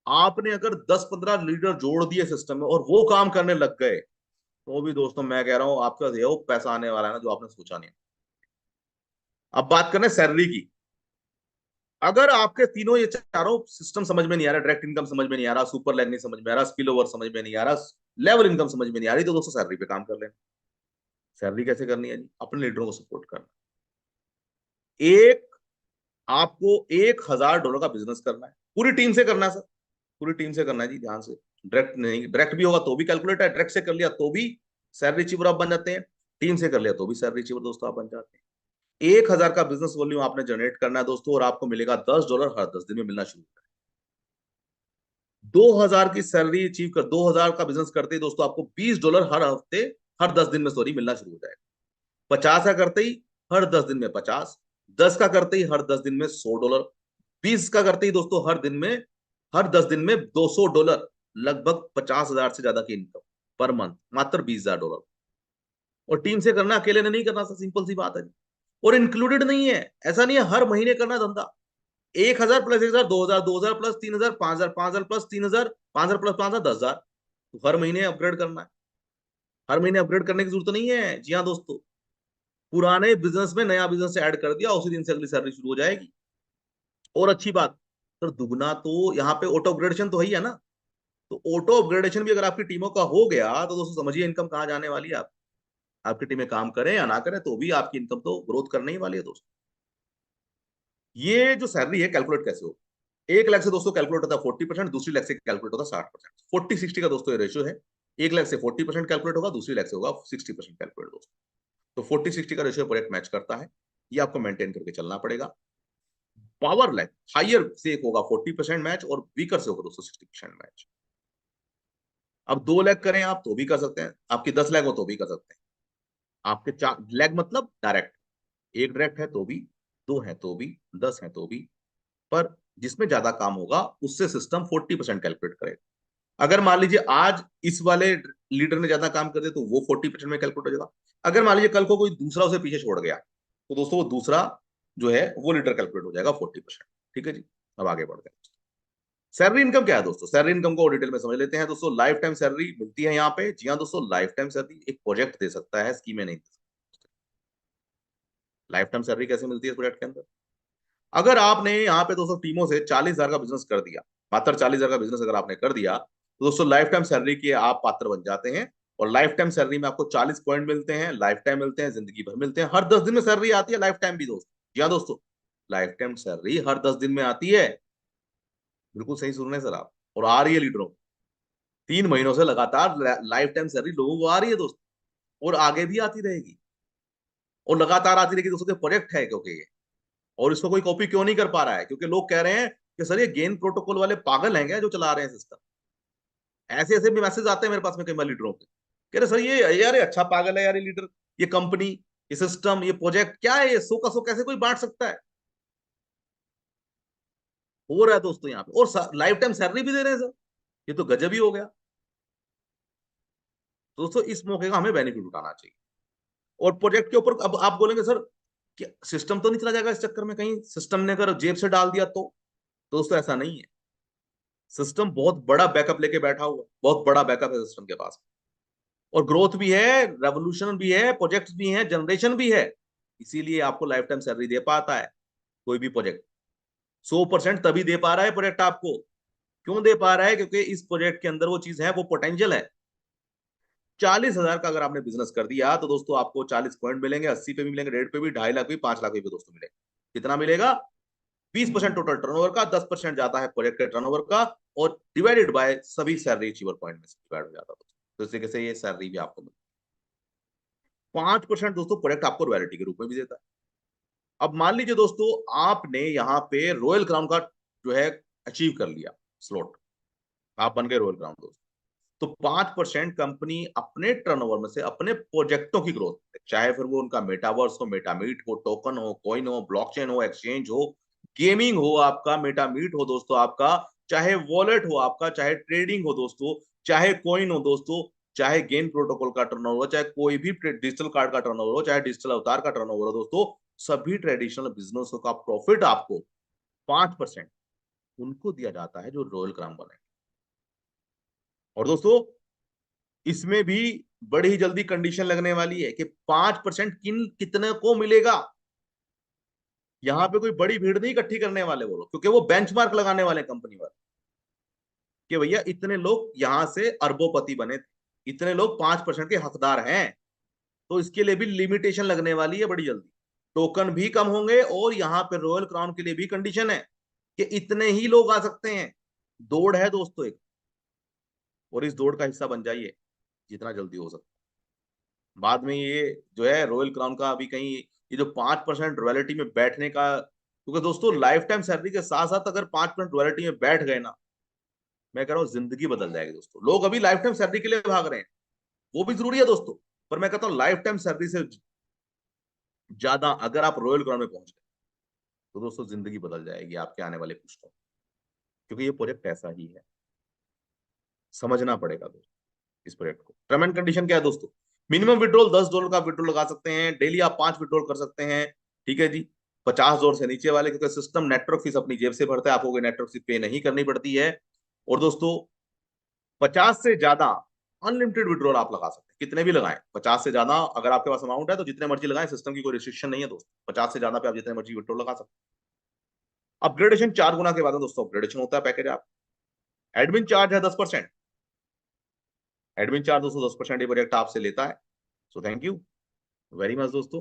आपने अगर 10-15 लीडर जोड़ दिए सिस्टम में और वो काम करने लग गए, तो भी दोस्तों मैं कह रहा हूं आपका वो पैसा आने वाला है ना, जो आपने सोचा नहीं। अब बात करने सैलरी की। अगर आपके तीनों ये चारों सिस्टम समझ में नहीं आ रहा, डायरेक्ट इनकम समझ में नहीं आ रहा, सुपर लैग नहीं समझ में आ रहा, स्पिल ओवर समझ में नहीं आ रहा, लेवल इनकम समझ में नहीं आ रही, तो दोस्तों सैलरी पे काम कर लेना। सैलरी कैसे करनी है जी? अपने लीडरों को सपोर्ट करना। एक आपको $1,000 का बिजनेस करना है, पूरी टीम से करना है सर, पूरी टीम से करना है जी, ध्यान से। डायरेक्ट नहीं, डायरेक्ट भी होगा तो भी कैलकुलेट है, डायरेक्ट से कर लिया तो भी सैलरी अचीवर आप बन जाते हैं, टीम से कर लिया तो भी सैलरी अचीवर दोस्तों आप बन जाते हैं। 1,000 का बिजनेस वॉल्यूम आपने जनरेट करना है दोस्तों, और आपको मिलेगा $10 हर 10 दिन में मिलना शुरू होगा। 2,000 की सैलरी अचीव कर, 2,000 का बिजनेस करते ही दोस्तों आपको $20 हर हफ्ते, हर 10 दिन में सॉरी मिलना शुरू हो जाएगा। 50 का करते ही हर 10 दिन में 50, 10 का करते ही हर 10 दिन में $100, 20 का करते ही दोस्तों हर दिन में, हर 10 दिन में $200, लगभग 50,000 से ज्यादा की इनकम पर मंथ, मात्र $20,000। और टीम से करना, अकेले ने नहीं करना सर, सिंपल सी बात है। और इंक्लूडेड नहीं है, ऐसा नहीं है हर महीने करना धंधा। 1,000 प्लस 1,000 2,000, 2,000 प्लस 3,000 5,000, 5,000 प्लस 3,000, 5,000 प्लस 5,000 10,000। तो हर महीने अपग्रेड करना है, हर महीने अपग्रेड करने की जरूरत नहीं है। जी हाँ दोस्तों, पुराने बिजनेस में नया बिजनेस ऐड कर दिया, उसी दिन से अगली सैलरी शुरू हो जाएगी। और अच्छी बात सर, दुगना तो यहाँ पे ऑटो अपग्रेडेशन तो ही है ना, तो ऑटो अपग्रेडेशन भी अगर आपकी टीमों का हो गया तो दोस्तों समझिए इनकम कहाँ जाने वाली है। आप आपकी टीमें काम करें या ना करें तो भी आपकी इनकम तो ग्रोथ करने ही वाली है दोस्तों। ये जो सैलरी है कैलकुलेट कैसे हो? 1 लाख से दोस्तों कैलकुलेट होता है 40%, दूसरी लाख से कैलकुलेट होता है 60%। 40-60 का दोस्तों ये रेशियो है। 1 लाख से 40% कैलकुलेट होगा, दूसरी लाख से होगा 60% कैलकुलेट दोस्तों। तो 40-60 का रेशियो प्रोजेक्ट मैच करता है, ये आपको मेंटेन करके चलना पड़ेगा। पावर लैक हायर से एक होगा 40% मैच, और वीकर से होगा दोस्तों 60% मैच। अब 2 लाख करें आप तो भी कर सकते हैं, आपकी 10 लाख हो तो भी कर सकते हैं। आपके 4 लाख मतलब डायरेक्ट, एक डायरेक्ट है तो भी, दो है तो भी, 10 है तो भी। पर जिसमें ज्यादा काम होगा उससे सिस्टम 40% कैलकुलेट करेगा। अगर मान लीजिए आज इस वाले लीडर ने ज्यादा काम कर दिया तो वो 40% में कैलकुलेट हो जाएगा। अगर मान लीजिए कल को कोई दूसरा उसे पीछे छोड़ गया, तो दोस्तों वो दूसरा जो है वो लीडर कैलकुलेट हो जाएगा 40%। ठीक है जी, अब आगे बढ़ते हैं। सैलरी इनकम क्या है दोस्तों? सैलरी इनकम को डिटेल में समझ लेते हैं दोस्तों। लाइफ टाइम सैलरी मिलती है यहाँ पे। जी हाँ दोस्तों, लाइफ टाइम सैलरी एक प्रोजेक्ट दे सकता है, स्कीमें नहीं दे सकता। लाइफ टाइम सैलरी कैसे मिलती है प्रोजेक्ट के अंदर? अगर आपने यहाँ पे दोस्तों टीमों से 40,000 का बिजनेस कर दिया, मात्र 40,000 का बिजनेस अगर आपने कर दिया, तो दोस्तों लाइफ टाइम सैलरी के आप पात्र बन जाते हैं। और लाइफ टाइम सैलरी में आपको 40 पॉइंट मिलते हैं, लाइफ टाइम मिलते हैं, जिंदगी भर मिलते हैं। हर 10 दिन में सैलरी आती है लाइफ टाइम भी दोस्तों। जी हाँ दोस्तों, लाइफ टाइम सैलरी हर 10 दिन में आती है। बिल्कुल सही सुन रहे हैं सर आप, और आ रही है लीडरों को। 3 महीनों से लगातार लाइफ टाइम सैलरी लोगों को आ रही है दोस्तों, और आगे भी आती रहेगी। और लगातार आती रहेगी दोस्तों, प्रोजेक्ट है क्योंकि ये, और इसको कोई कॉपी क्यों नहीं कर पा रहा है? क्योंकि लोग कह रहे हैं कि सर ये गेन प्रोटोकॉल वाले पागल हैं क्या जो चला रहे हैं सिस्टम। ऐसे ऐसे भी मैसेज आते हैं मेरे पास में कई बार लीडरों के, कह रहे सर ये यार ये अच्छा पागल है यार, ये लीडर, ये कंपनी, ये सिस्टम, ये प्रोजेक्ट क्या है, ये सो का सो कैसे कोई बांट सकता है? हो रहा है दोस्तों यहाँ पे, और लाइफ टाइम सैलरी भी दे रहे हैं सर, ये तो गजब ही हो गया। दोस्तों इस मौके का हमें बेनिफिट उठाना चाहिए। और प्रोजेक्ट के ऊपर अब आप बोलेंगे सर क्या सिस्टम तो नहीं चला जाएगा इस चक्कर में, कहीं सिस्टम ने अगर जेब से डाल दिया तो? दोस्तों ऐसा नहीं है। सिस्टम बहुत बड़ा बैकअप लेके बैठा हुआ, बहुत बड़ा बैकअप है सिस्टम के पास। और ग्रोथ भी है, रेवोल्यूशन भी है, प्रोजेक्ट्स भी हैं, जनरेशन भी है। इसीलिए आपको लाइफ टाइम सैलरी दे पाता है कोई भी प्रोजेक्ट। 100% तभी दे पा रहा है प्रोजेक्ट आपको। क्यों दे पा रहा है? क्योंकि इस प्रोजेक्ट के अंदर वो चीज है, वो पोटेंशियल है। 40,000 का अगर आपने बिजनेस कर दिया तो दोस्तों आपको 40 पॉइंट मिलेंगे, 80 पे भी मिलेंगे, 1.5 पे भी, 2.5 लाख भी, 5 लाख भी दोस्तों मिलेगा। कितना मिलेगा? 20% टोटल टर्नओवर का, 10% जाता है प्रोजेक्ट के टर्नओवर का, और डिवाइडेड बाय सभी सैलरी अचीवर पॉइंट में से डिवाइड हो जाता है। तो इस तरीके से ये सैलरी भी आपको मिलती है। 5% दोस्तों प्रोजेक्ट आपको रॉयल्टी के रूप में भी देता है। अब मान लीजिए दोस्तों आपने यहाँ पे रॉयल क्राउन का जो है अचीव कर लिया स्लॉट, आप बन गए रॉयल क्राउन दोस्तों। तो 5% कंपनी अपने टर्नओवर में से अपने प्रोजेक्टों की ग्रोथ, चाहे फिर वो उनका मेटावर्स हो, मेटामीट हो, टोकन हो, कॉइन हो, ब्लॉकचेन हो, एक्सचेंज हो, गेमिंग हो, आपका मेटामीट हो दोस्तों, आपका चाहे वॉलेट हो, आपका चाहे ट्रेडिंग हो दोस्तों, चाहे कॉइन हो दोस्तों, चाहे गेन प्रोटोकॉल का टर्नओवर हो, चाहे कोई भी डिजिटल कार्ड का टर्नओवर हो, चाहे डिजिटल अवतार का टर्नओवर हो दोस्तों, सभी ट्रेडिशनल बिजनेस का प्रॉफिट आपको 5% उनको दिया जाता है जो रॉयल क्रॉन बने। और दोस्तों इसमें भी बड़ी ही जल्दी कंडीशन लगने वाली है कि 5% कितने को मिलेगा। यहां पे कोई बड़ी भीड़ नहीं इकट्ठी करने वाले वो लोग, क्योंकि वो बेंचमार्क लगाने वाले कंपनी वाले कि भैया इतने लोग यहां से अरबोपति बने थे, इतने लोग 5% के हकदार हैं। तो इसके लिए भी लिमिटेशन लगने वाली है बड़ी जल्दी, टोकन भी कम होंगे, और यहाँ पे रॉयल क्राउन के लिए भी कंडीशन है कि इतने ही लोग आ सकते हैं। दौड़ है दोस्तों एक, और इस दौड़ का हिस्सा बन जाइए जितना जल्दी हो सकता। बाद में ये जो है रॉयल क्राउन का अभी कहीं ये जो 5% रॉयल्टी में बैठने का, क्योंकि दोस्तों लाइफ टाइम सैलरी के साथ साथ अगर 5% रॉयल्टी में बैठ गए ना, मैं कह रहा हूँ जिंदगी बदल जाएगी दोस्तों। लोग अभी लाइफ टाइम सैलरी के लिए भाग रहे हैं, वो भी जरूरी है दोस्तों, पर मैं कहता हूँ लाइफ टाइम सैलरी से ज्यादा अगर आप रॉयल क्राउन में पहुंच गए तो दोस्तों जिंदगी बदल जाएगी आपके आने वाले कुछ तो, क्योंकि ये प्रोजेक्ट ऐसा ही है। समझना पड़ेगा दोस्तों इस प्रोजेक्ट को। टर्म एंड कंडीशन क्या है दोस्तों? मिनिमम विड्रॉल $10 का विड्रॉल लगा सकते हैं, डेली आप 5 विड्रॉल कर सकते हैं, ठीक है जी। $50 से नीचे वाले, क्योंकि सिस्टम नेटवर्क फीस अपनी जेब से भरता है, आपको कोई नेटवर्क फीस पे नहीं करनी पड़ती है। और दोस्तों 50 से ज्यादा अनलिमिटेड विड्रॉल आप लगा सकते हैं, कितने भी लगाएं। 50 से ज्यादा अगर आपके पास अमाउंट है तो जितने मर्जी लगाएं, सिस्टम की कोई रिस्ट्रिक्शन नहीं है दोस्तों। 50 से ज्यादा पे आप जितने मर्जी विड्रॉल लगा सकते हैं। अपग्रेडेशन 4 गुना के बाद में दोस्तों अपग्रेडेशन होता है पैकेज आप। एडमिन चार्ज है 10%। एडमिन चार्ज दोस्तों 10% ये प्रोजेक्ट आपसे लेता है। So thank you very much दोस्तों।